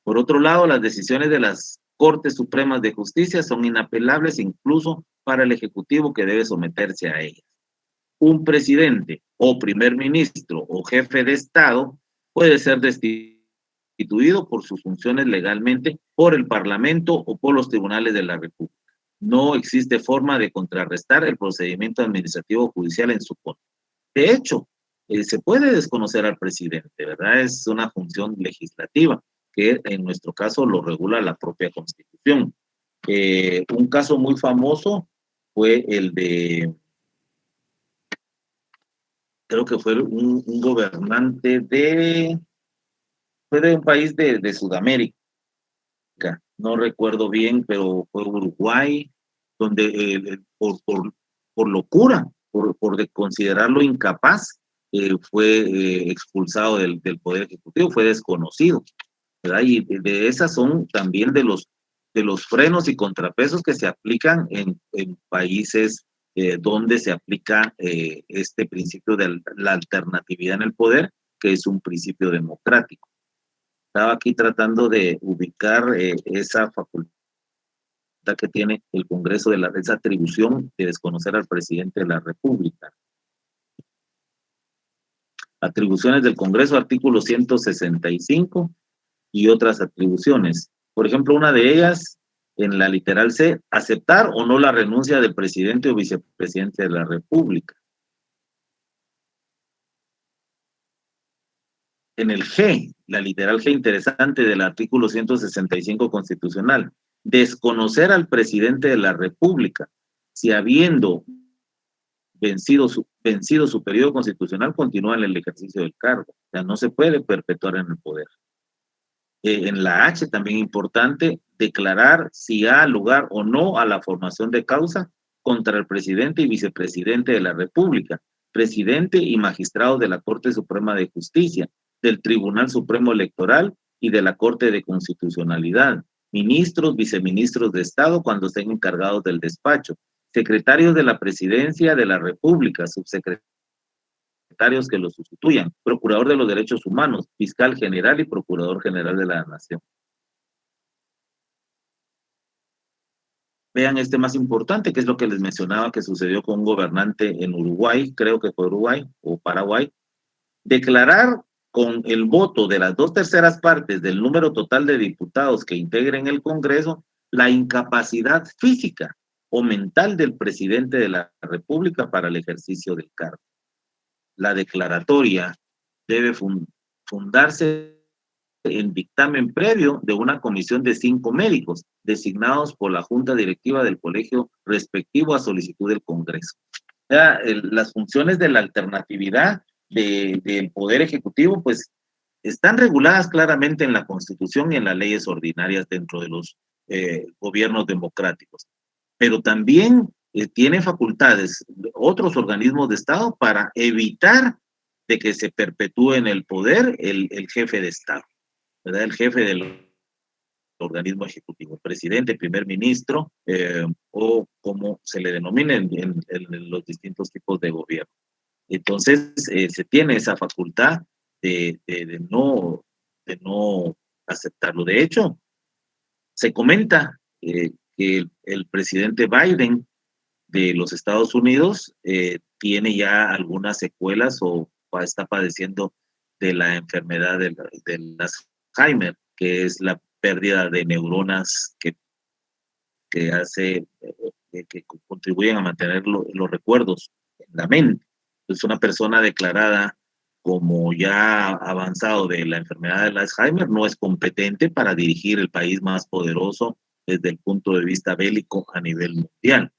Por otro lado, las decisiones de las Cortes Supremas de Justicia son inapelables incluso para el Ejecutivo, que debe someterse a ellas. Un presidente o primer ministro o jefe de Estado puede ser destituido por sus funciones legalmente por el Parlamento o por los tribunales de la República. No existe forma de contrarrestar el procedimiento administrativo judicial en su contra. De hecho, se puede desconocer al presidente, ¿verdad? Es una función legislativa que en nuestro caso lo regula la propia Constitución. Un caso muy famoso fue el de, creo que fue un gobernante fue de un país de Sudamérica, no recuerdo bien, pero fue Uruguay, donde por locura, por considerarlo incapaz, fue expulsado del Poder Ejecutivo, fue desconocido, ¿verdad? Y de esas son también de los frenos y contrapesos que se aplican en países donde se aplica este principio de la alternatividad en el poder, que es un principio democrático. Estaba aquí tratando de ubicar esa facultad que tiene el Congreso de esa atribución de desconocer al presidente de la República. Atribuciones del Congreso, artículo 165 y otras atribuciones. Por ejemplo, una de ellas, en la literal C, aceptar o no la renuncia del presidente o vicepresidente de la República. En el G, la literal G interesante del artículo 165 constitucional, desconocer al presidente de la República, si habiendo vencido su periodo constitucional, continúa en el ejercicio del cargo. O sea, no se puede perpetuar en el poder. En la H, también importante, declarar si ha lugar o no a la formación de causa contra el presidente y vicepresidente de la República, presidente y magistrado de la Corte Suprema de Justicia, del Tribunal Supremo Electoral y de la Corte de Constitucionalidad, ministros, viceministros de Estado cuando estén encargados del despacho, secretarios de la Presidencia de la República, subsecretarios que lo sustituyan, procurador de los derechos humanos, fiscal general y procurador general de la nación. Vean este más importante, que es lo que les mencionaba que sucedió con un gobernante en Uruguay, creo que fue Uruguay o Paraguay, declarar con el voto de las 2/3 partes del número total de diputados que integren el Congreso la incapacidad física o mental del presidente de la República para el ejercicio del cargo. La declaratoria debe fundarse en dictamen previo de una comisión de 5 médicos designados por la junta directiva del colegio respectivo a solicitud del Congreso. O sea, las funciones de la alternatividad del Poder Ejecutivo, pues, están reguladas claramente en la Constitución y en las leyes ordinarias dentro de los gobiernos democráticos. Pero también tiene facultades otros organismos de Estado para evitar de que se perpetúe en el poder el jefe de Estado, ¿verdad? El jefe del organismo ejecutivo, presidente, primer ministro, o como se le denomine en los distintos tipos de gobierno. Entonces, se tiene esa facultad de no aceptarlo. De hecho, se comenta que el presidente Biden de los Estados Unidos tiene ya algunas secuelas o está padeciendo de la enfermedad del Alzheimer, que es la pérdida de neuronas que hace, que contribuyen a mantener los recuerdos en la mente. Es una persona declarada como ya avanzado de la enfermedad del Alzheimer, no es competente para dirigir el país más poderoso desde el punto de vista bélico a nivel mundial.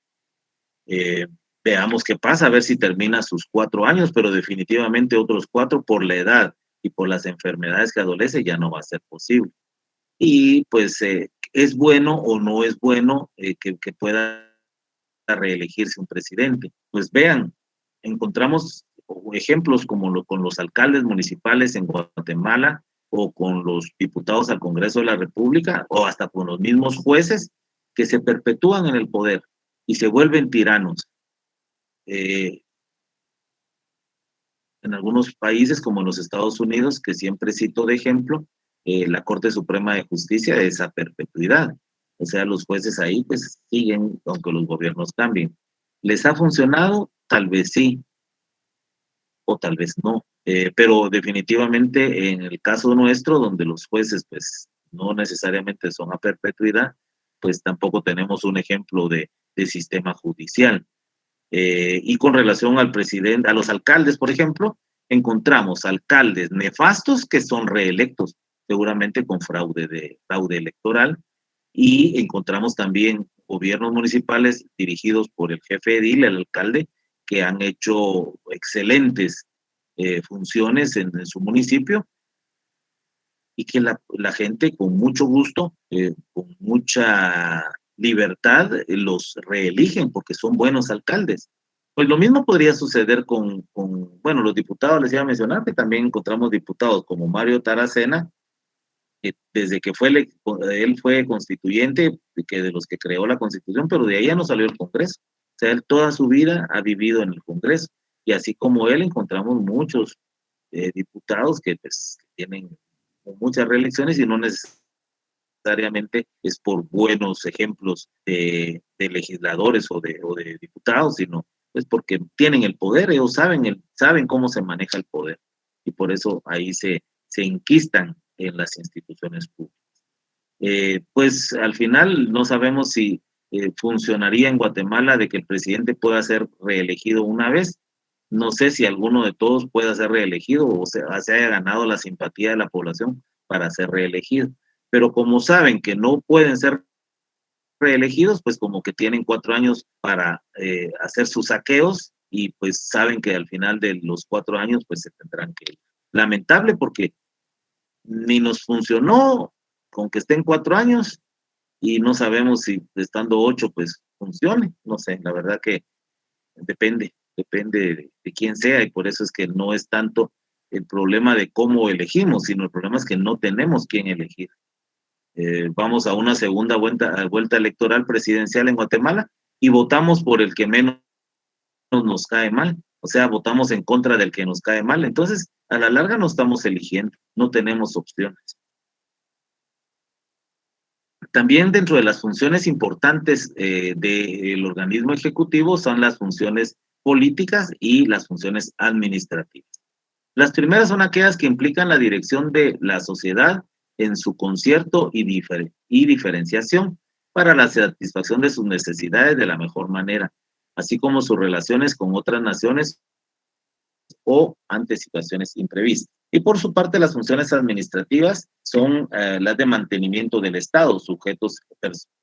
Veamos qué pasa, a ver si termina sus 4 años, pero definitivamente otros 4 por la edad y por las enfermedades que adolece ya no va a ser posible. Y pues es bueno o no es bueno que pueda reelegirse un presidente. Pues vean, encontramos ejemplos como con los alcaldes municipales en Guatemala o con los diputados al Congreso de la República o hasta con los mismos jueces que se perpetúan en el poder y se vuelven tiranos. En algunos países como en los Estados Unidos, que siempre cito de ejemplo, la Corte Suprema de Justicia es a perpetuidad. O sea, los jueces ahí pues siguen aunque los gobiernos cambien. ¿Les ha funcionado? Tal vez sí, o tal vez no. Pero definitivamente en el caso nuestro, donde los jueces pues no necesariamente son a perpetuidad, pues tampoco tenemos un ejemplo de sistema judicial. Y con relación al presidente, a los alcaldes, por ejemplo, encontramos alcaldes nefastos que son reelectos, seguramente con fraude electoral, y encontramos también gobiernos municipales dirigidos por el jefe edil, el alcalde, que han hecho excelentes funciones en su municipio y que la gente con mucho gusto, con mucha libertad, los reeligen porque son buenos alcaldes. Pues lo mismo podría suceder bueno, los diputados, les iba a mencionar, que también encontramos diputados como Mario Taracena, que desde que él fue constituyente, que de los que creó la Constitución, pero de ahí ya no salió el Congreso. O sea, él toda su vida ha vivido en el Congreso. Y así como él, encontramos muchos diputados que pues, tienen muchas reelecciones y no necesariamente es por buenos ejemplos de legisladores o de diputados, sino es porque tienen el poder, ellos saben cómo se maneja el poder y por eso ahí se inquistan en las instituciones públicas. Pues al final no sabemos si funcionaría en Guatemala de que el presidente pueda ser reelegido una vez. No sé si alguno de todos pueda ser reelegido o se haya ganado la simpatía de la población para ser reelegido. Pero como saben que no pueden ser reelegidos, pues como que tienen 4 años para hacer sus saqueos y pues saben que al final de los 4 años pues se tendrán que ir. Lamentable porque ni nos funcionó con que estén 4 años y no sabemos si estando 8 pues funcione. No sé, la verdad que depende de quién sea y por eso es que no es tanto el problema de cómo elegimos, sino el problema es que no tenemos quién elegir. Vamos a una segunda vuelta electoral presidencial en Guatemala y votamos por el que menos nos cae mal, o sea, votamos en contra del que nos cae mal, entonces a la larga no estamos eligiendo, no tenemos opciones. También dentro de las funciones importantes del organismo ejecutivo son las funciones políticas y las funciones administrativas. Las primeras son aquellas que implican la dirección de la sociedad en su concierto y diferenciación para la satisfacción de sus necesidades de la mejor manera, así como sus relaciones con otras naciones o ante situaciones imprevistas. Y por su parte, las funciones administrativas son las de mantenimiento del Estado, sujetos,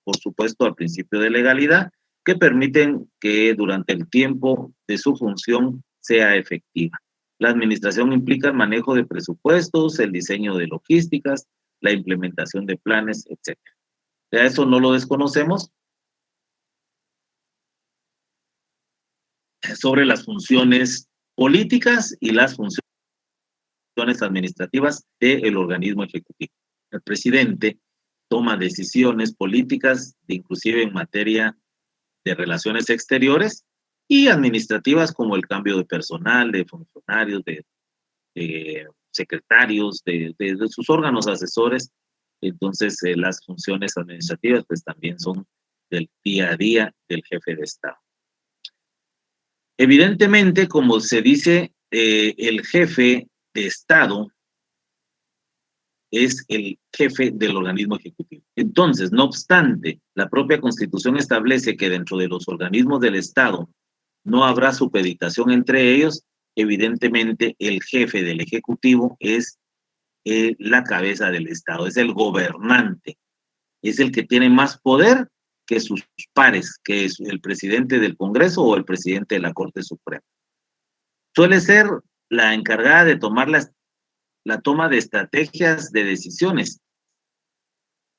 por supuesto, al principio de legalidad, que permiten que durante el tiempo de su función sea efectiva. La administración implica el manejo de presupuestos, el diseño de logísticas, la implementación de planes, etc. Ya eso no lo desconocemos. sobre las funciones políticas y las funciones administrativas del organismo ejecutivo. El presidente toma decisiones políticas, inclusive en materia de relaciones exteriores y administrativas, como el cambio de personal, de funcionarios, de secretarios, de sus órganos asesores. Entonces, las funciones administrativas pues también son del día a día del jefe de Estado. Evidentemente, como se dice, el jefe de Estado es el jefe del organismo ejecutivo. Entonces, no obstante, la propia Constitución establece que dentro de los organismos del Estado no habrá supeditación entre ellos. Evidentemente, el jefe del Ejecutivo es la cabeza del Estado, es el gobernante, es el que tiene más poder que sus pares, que es el presidente del Congreso o el presidente de la Corte Suprema. Suele ser la encargada de tomar la toma de estrategias de decisiones,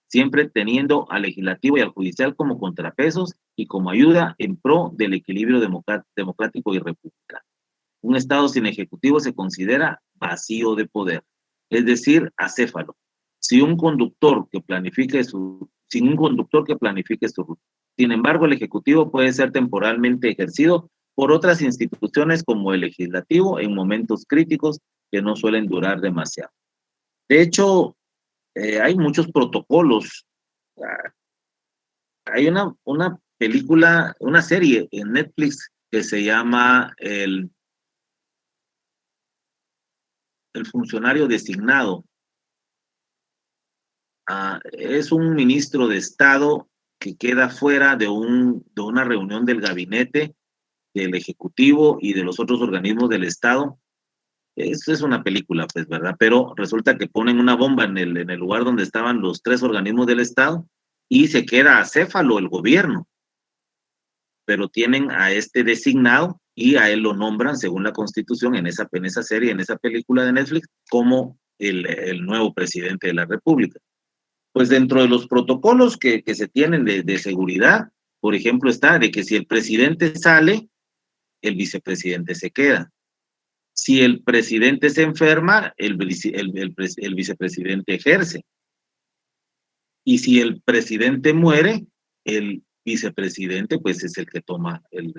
siempre teniendo al legislativo y al judicial como contrapesos y como ayuda en pro del equilibrio democrático y republicano. Un Estado sin ejecutivo se considera vacío de poder, es decir, acéfalo. Sin un conductor que planifique su ruta. Sin embargo, el ejecutivo puede ser temporalmente ejercido por otras instituciones como el legislativo en momentos críticos que no suelen durar demasiado. De hecho, hay muchos protocolos. Hay una película, una serie en Netflix que se llama El funcionario designado. Es un ministro de Estado que queda fuera de una reunión del gabinete, del Ejecutivo y de los otros organismos del Estado. Eso es una película, pues, ¿verdad? Pero resulta que ponen una bomba en el lugar donde estaban los tres organismos del Estado y se queda acéfalo el gobierno. Pero tienen a este designado y a él lo nombran, según la Constitución, en esa serie, en esa película de Netflix, como el nuevo presidente de la República. Pues dentro de los protocolos que se tienen de seguridad, por ejemplo, está de que si el presidente sale, el vicepresidente se queda. Si el presidente se enferma, el vicepresidente ejerce. Y si el presidente muere, el vicepresidente pues es el que toma el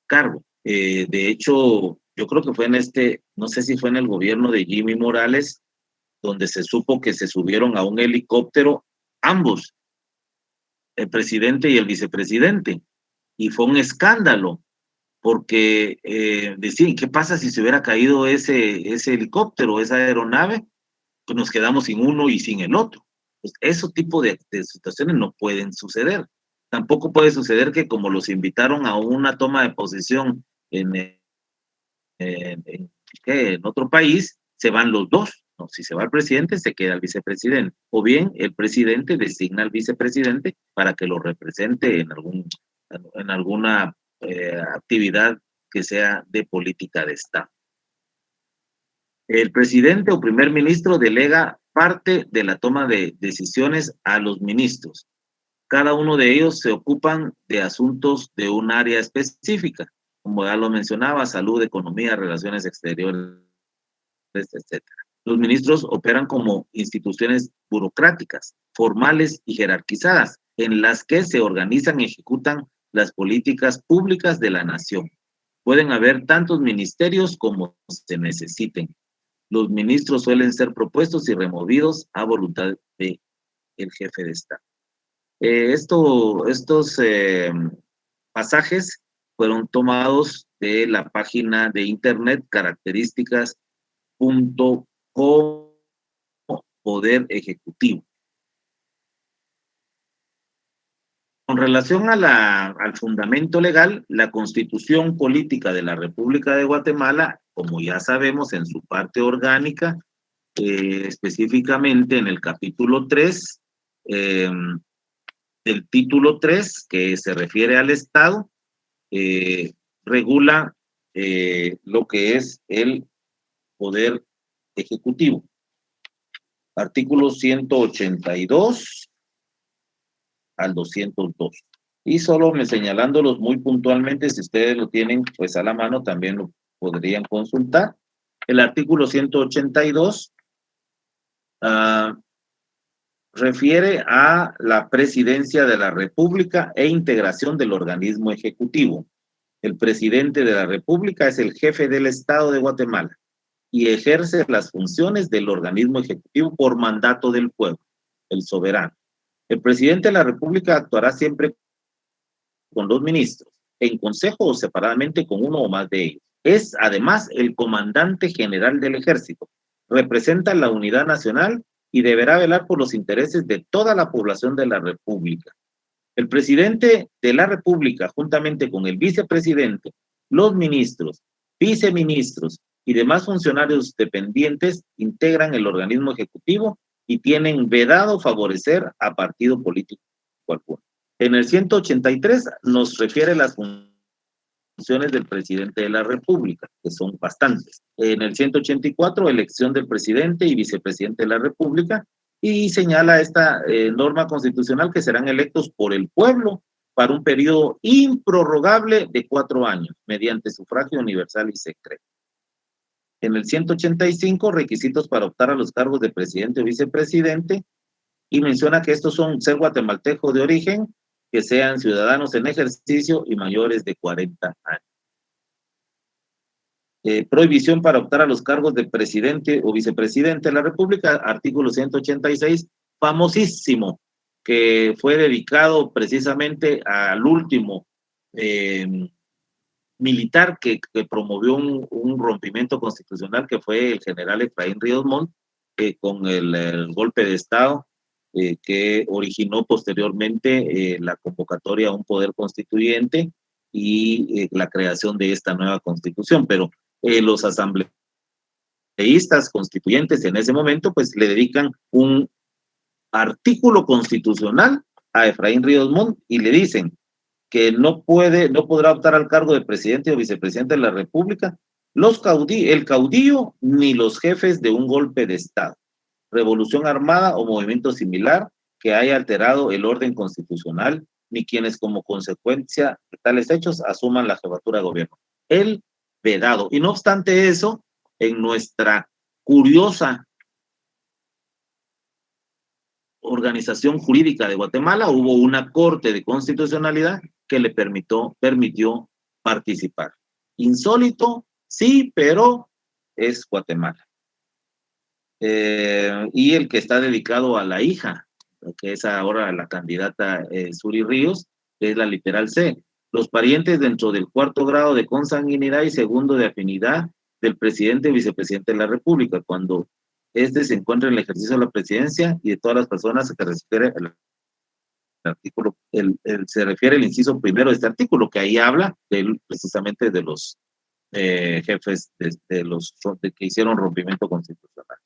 cargo. De hecho, yo creo que fue no sé si fue en el gobierno de Jimmy Morales, donde se supo que se subieron a un helicóptero ambos, el presidente y el vicepresidente, y fue un escándalo, porque decían, ¿qué pasa si se hubiera caído ese helicóptero, esa aeronave? Pues nos quedamos sin uno y sin el otro. Pues ese tipo de situaciones no pueden suceder. Tampoco puede suceder que como los invitaron a una toma de posesión en otro país, se van los dos. No, si se va el presidente, se queda el vicepresidente. O bien el presidente designa al vicepresidente para que lo represente en alguna actividad que sea de política de Estado. El presidente o primer ministro delega parte de la toma de decisiones a los ministros. Cada uno de ellos se ocupan de asuntos de un área específica, como ya lo mencionaba, salud, economía, relaciones exteriores, etc. Los ministros operan como instituciones burocráticas, formales y jerarquizadas, en las que se organizan y ejecutan las políticas públicas de la nación. Pueden haber tantos ministerios como se necesiten. Los ministros suelen ser propuestos y removidos a voluntad del jefe de Estado. Estos pasajes fueron tomados de la página de internet características.com Poder Ejecutivo. Con relación al fundamento legal, la Constitución Política de la República de Guatemala, como ya sabemos, en su parte orgánica, específicamente en el capítulo 3, del título 3, que se refiere al Estado, regula lo que es el poder ejecutivo. Artículos 182 al 202. Y solo me señalándolos muy puntualmente, si ustedes lo tienen pues a la mano, también lo podrían consultar. El artículo 182 refiere a la presidencia de la República e integración del organismo ejecutivo. El presidente de la República es el jefe del Estado de Guatemala y ejerce las funciones del organismo ejecutivo por mandato del pueblo, el soberano. El presidente de la República actuará siempre con los ministros, en consejo o separadamente con uno o más de ellos. Es además el comandante general del ejército. Representa la unidad nacional y deberá velar por los intereses de toda la población de la República. El presidente de la República, juntamente con el vicepresidente, los ministros, viceministros y demás funcionarios dependientes, integran el organismo ejecutivo y tienen vedado favorecer a partido político alguno. En el 183 nos refiere las funciones del presidente de la República, que son bastantes. En el 184, elección del presidente y vicepresidente de la República, y señala esta norma constitucional que serán electos por el pueblo para un periodo improrrogable de 4 años, mediante sufragio universal y secreto. En el 185, requisitos para optar a los cargos de presidente o vicepresidente, y menciona que estos son ser guatemalteco de origen, que sean ciudadanos en ejercicio y mayores de 40 años. Prohibición para optar a los cargos de presidente o vicepresidente de la República, artículo 186, famosísimo, que fue dedicado precisamente al último militar que promovió un rompimiento constitucional, que fue el general Efraín Ríos Montt, con el golpe de Estado que originó posteriormente la convocatoria a un poder constituyente y la creación de esta nueva constitución. Pero los asambleístas constituyentes en ese momento pues le dedican un artículo constitucional a Efraín Ríos Montt y le dicen que no podrá optar al cargo de presidente o vicepresidente de la República el caudillo ni los jefes de un golpe de Estado, revolución armada o movimiento similar que haya alterado el orden constitucional, ni quienes como consecuencia de tales hechos asuman la jefatura de gobierno. El vedado. Y no obstante eso, en nuestra curiosa organización jurídica de Guatemala hubo una corte de constitucionalidad que le permitió participar. Insólito, sí, pero es Guatemala. Y el que está dedicado a la hija, que es ahora la candidata Suri Ríos, es la literal C. Los parientes dentro del 4º grado de consanguinidad y 2º de afinidad del presidente y vicepresidente de la República, cuando este se encuentra en el ejercicio de la presidencia y de todas las personas que refiere el artículo, se refiere el inciso primero de este artículo, que ahí habla precisamente de los jefes que hicieron rompimiento constitucional.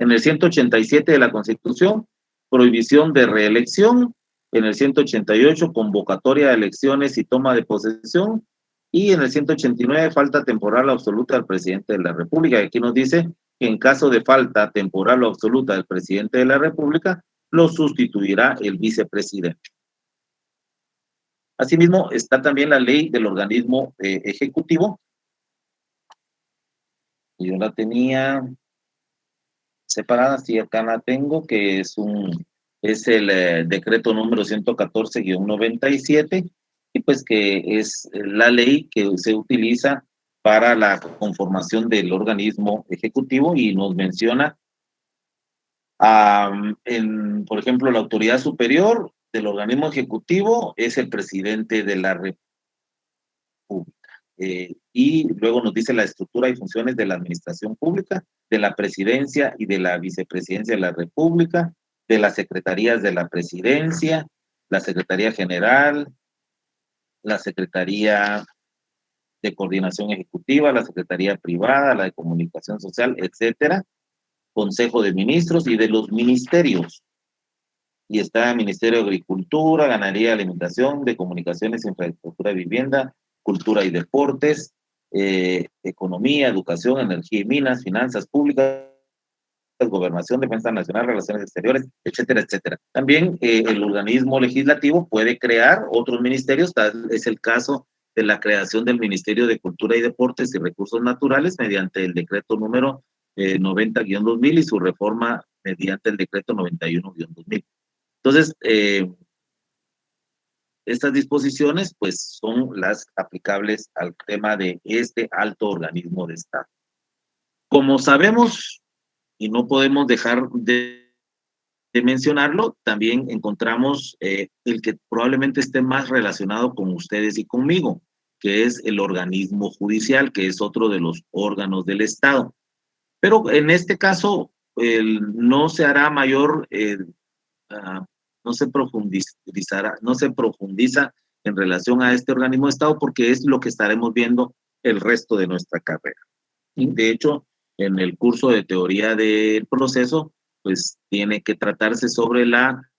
En el 187 de la Constitución, prohibición de reelección. En el 188, convocatoria de elecciones y toma de posesión. Y en el 189, falta temporal absoluta del presidente de la República. Y aquí nos dice que en caso de falta temporal o absoluta del presidente de la República, lo sustituirá el vicepresidente. Asimismo, está también la ley del organismo ejecutivo. Yo la tenía separada, sí, acá la tengo, que es el decreto número 114-97, y pues que es la ley que se utiliza para la conformación del organismo ejecutivo y nos menciona, por ejemplo, la autoridad superior del organismo ejecutivo es el presidente de la República. Y luego nos dice la estructura y funciones de la administración pública, de la presidencia y de la vicepresidencia de la República, de las secretarías de la presidencia, la secretaría general, la secretaría de coordinación ejecutiva, la secretaría privada, la de comunicación social, etcétera, consejo de ministros y de los ministerios. Y está el Ministerio de Agricultura, Ganadería, Alimentación, de Comunicaciones, Infraestructura y Vivienda, Cultura y Deportes, Economía, Educación, Energía y Minas, Finanzas Públicas, gobernación, defensa nacional, relaciones exteriores, etcétera, etcétera. También el organismo legislativo puede crear otros ministerios, tal es el caso de la creación del Ministerio de Cultura y Deportes y Recursos Naturales mediante el decreto número 90-2000 y su reforma mediante el decreto 91-2000. Entonces, estas disposiciones pues son las aplicables al tema de este alto organismo de Estado. Como sabemos, y no podemos dejar de mencionarlo, también encontramos el que probablemente esté más relacionado con ustedes y conmigo, que es el organismo judicial, que es otro de los órganos del Estado. Pero en este caso no se hará mayor, no se profundiza en relación a este organismo de Estado porque es lo que estaremos viendo el resto de nuestra carrera. Y de hecho, en el curso de teoría del proceso, pues tiene que tratarse sobre la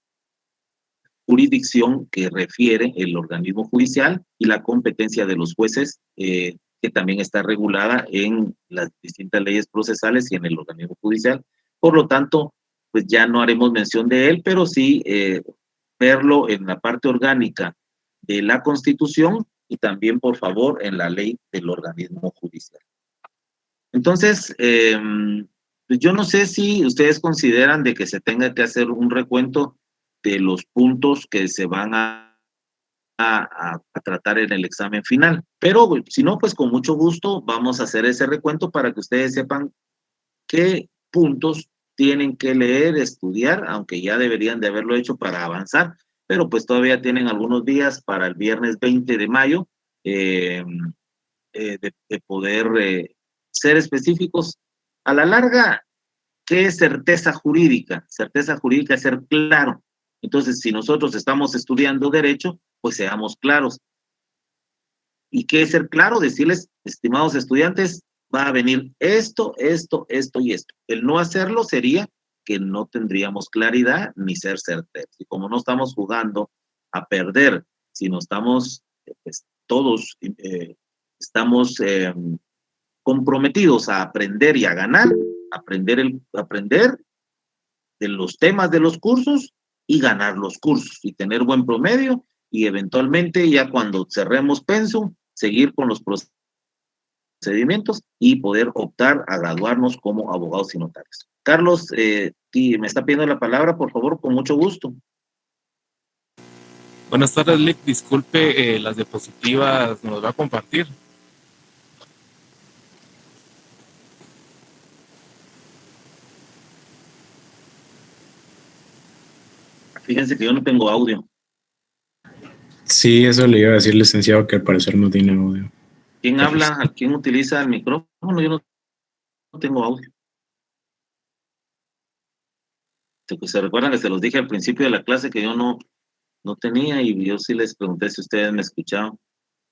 jurisdicción que refiere el organismo judicial y la competencia de los jueces, que también está regulada en las distintas leyes procesales y en el organismo judicial. Por lo tanto, pues ya no haremos mención de él, pero sí verlo en la parte orgánica de la Constitución y también, por favor, en la ley del organismo judicial. Entonces, pues yo no sé si ustedes consideran de que se tenga que hacer un recuento de los puntos que se van a tratar en el examen final. Pero si no, pues con mucho gusto vamos a hacer ese recuento para que ustedes sepan qué puntos tienen que leer, estudiar, aunque ya deberían de haberlo hecho para avanzar, pero pues todavía tienen algunos días para el viernes 20 de mayo de poder ser específicos. A la larga, ¿qué es certeza jurídica? Certeza jurídica es ser claro. Entonces, si nosotros estamos estudiando derecho, pues seamos claros. ¿Y qué es ser claro? Decirles, estimados estudiantes, va a venir esto, esto, esto y esto. El no hacerlo sería que no tendríamos claridad ni ser certeros. Y como no estamos jugando a perder, sino estamos, pues, todos estamos comprometidos a aprender y a ganar, aprender de los temas de los cursos y ganar los cursos y tener buen promedio y eventualmente ya cuando cerremos pensum, seguir con los procedimientos y poder optar a graduarnos como abogados y notarios. Carlos, me está pidiendo la palabra, por favor, con mucho gusto. Buenas tardes, Lick. Disculpe, las diapositivas nos va a compartir. Fíjense que yo no tengo audio. Sí, eso le iba a decir, licenciado, que al parecer no tiene audio. ¿Quién habla? ¿Quién utiliza el micrófono? Yo no tengo audio. Se recuerdan que se los dije al principio de la clase que yo no tenía y yo sí les pregunté si ustedes me escuchaban.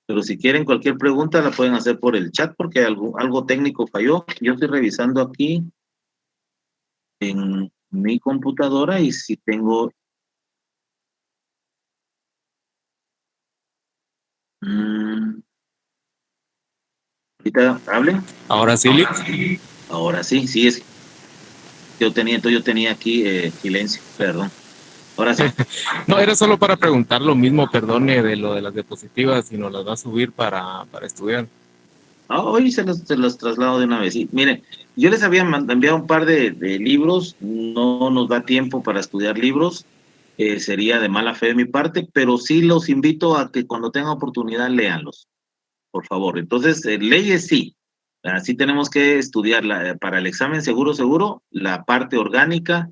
Pero si quieren cualquier pregunta la pueden hacer por el chat porque algo técnico falló. Yo estoy revisando aquí en mi computadora y si tengo... ¿Ahorita hable? Ahora sí, Lick. Ahora sí, es. Yo tenía aquí silencio, perdón. Ahora sí. No, era solo para preguntar lo mismo, perdone, de lo de las diapositivas, si nos las va a subir para estudiar. Hoy se los traslado de una vez. Sí, miren, yo les había enviado un par de libros, no nos da tiempo para estudiar libros, sería de mala fe de mi parte, pero sí los invito a que cuando tengan oportunidad léanlos, por favor. Entonces, leyes sí, así tenemos que estudiar para el examen seguro, la parte orgánica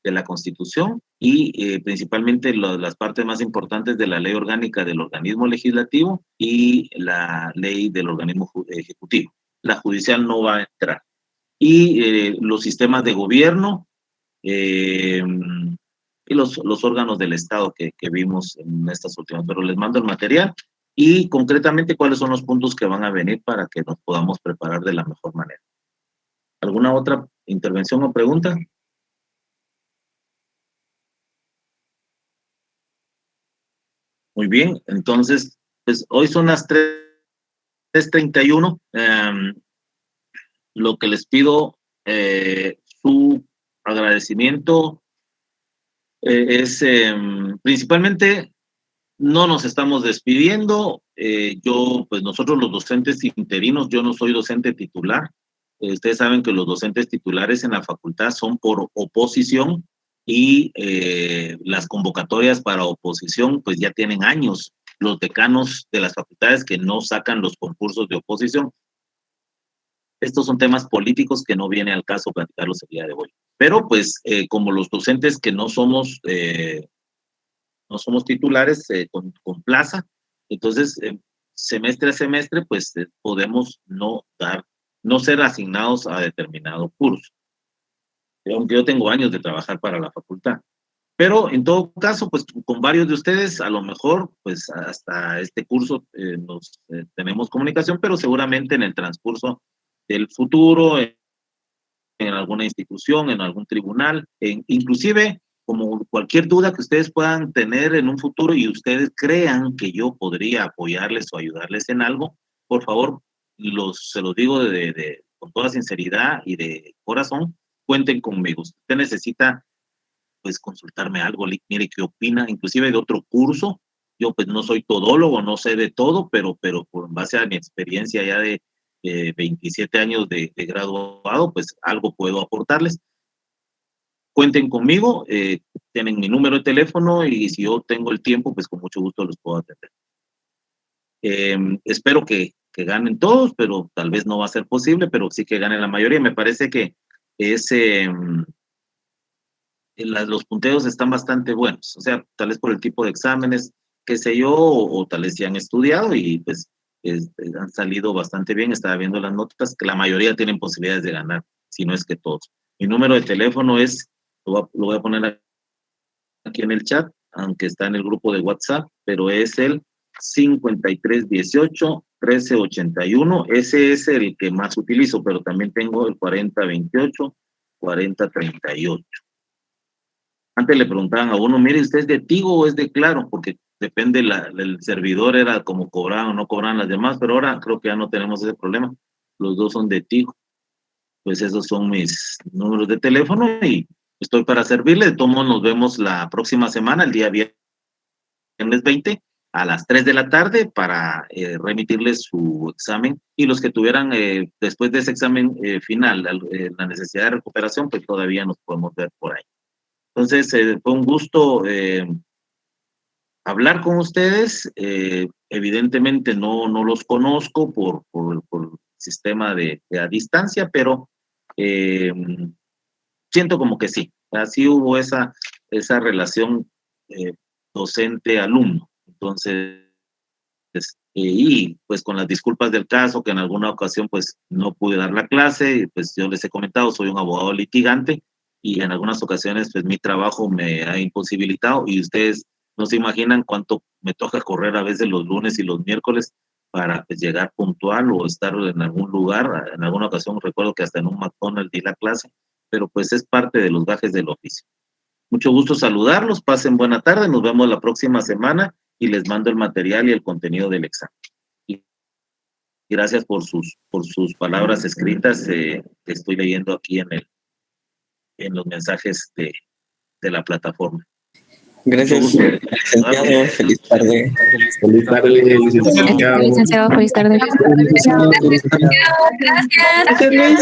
de la Constitución y principalmente las partes más importantes de la ley orgánica del organismo legislativo y la ley del organismo ejecutivo. La judicial no va a entrar. Y los sistemas de gobierno y los órganos del Estado que vimos en estas últimas. Pero les mando el material y concretamente cuáles son los puntos que van a venir para que nos podamos preparar de la mejor manera. ¿Alguna otra intervención o pregunta? Muy bien, entonces, pues hoy son las 3:31. Lo que les pido Su agradecimiento es principalmente no nos estamos despidiendo. Pues nosotros los docentes interinos, yo no soy docente titular. Ustedes saben que los docentes titulares en la facultad son por oposición y las convocatorias para oposición pues ya tienen años. Los decanos de las facultades que no sacan los concursos de oposición. Estos son temas políticos que no viene al caso platicarlos el día de hoy. Pero pues como los docentes que no somos titulares con plaza, entonces semestre a semestre pues podemos no ser asignados a determinado curso. Aunque yo tengo años de trabajar para la facultad. Pero en todo caso, pues con varios de ustedes, a lo mejor, pues hasta este curso tenemos comunicación, pero seguramente en el transcurso del futuro, en alguna institución, en algún tribunal, inclusive como cualquier duda que ustedes puedan tener en un futuro y ustedes crean que yo podría apoyarles o ayudarles en algo, por favor, se los digo con toda sinceridad y de corazón, cuenten conmigo. Si usted necesita pues consultarme algo, mire qué opina, inclusive de otro curso. Yo pues no soy todólogo, no sé de todo, pero por base a mi experiencia ya de 27 años de graduado, pues algo puedo aportarles. Cuenten conmigo, tienen mi número de teléfono y si yo tengo el tiempo, pues con mucho gusto los puedo atender. Espero que ganen todos, pero tal vez no va a ser posible, pero sí que ganen la mayoría. Me parece que los punteos están bastante buenos, o sea, tal vez por el tipo de exámenes, qué sé yo, o tal vez ya han estudiado y pues han salido bastante bien. Estaba viendo las notas, que la mayoría tienen posibilidades de ganar, si no es que todos. Mi número de teléfono lo voy a poner aquí en el chat, aunque está en el grupo de WhatsApp, pero es el 5318-1381, ese es el que más utilizo, pero también tengo el 4028-4038. Antes le preguntaban a uno, mire, ¿usted es de Tigo o es de Claro? Porque depende, el servidor era como cobraban o no cobraban las demás, pero ahora creo que ya no tenemos ese problema. Los dos son de Tigo. Pues esos son mis números de teléfono y estoy para servirle. De todos modos, nos vemos la próxima semana, el día viernes 20, a las 3 de la tarde para remitirles su examen. Y los que tuvieran después de ese examen final la necesidad de recuperación, pues todavía nos podemos ver por ahí. Entonces, fue un gusto hablar con ustedes. Evidentemente no los conozco por el sistema de a distancia, pero siento como que sí. Así hubo esa relación docente-alumno. Entonces, y pues con las disculpas del caso, que en alguna ocasión pues no pude dar la clase, pues yo les he comentado, soy un abogado litigante, y en algunas ocasiones pues mi trabajo me ha imposibilitado y ustedes no se imaginan cuánto me toca correr a veces los lunes y los miércoles para pues, llegar puntual o estar en algún lugar. En alguna ocasión recuerdo que hasta en un McDonald's di la clase, pero pues es parte de los gajes del oficio. Mucho gusto saludarlos, pasen buena tarde, nos vemos la próxima semana y les mando el material y el contenido del examen. Y gracias por sus palabras escritas que estoy leyendo aquí en los mensajes de la plataforma. Gracias, licenciado. Feliz tarde. Feliz tarde, licenciado. Licenciado, feliz tarde. Gracias.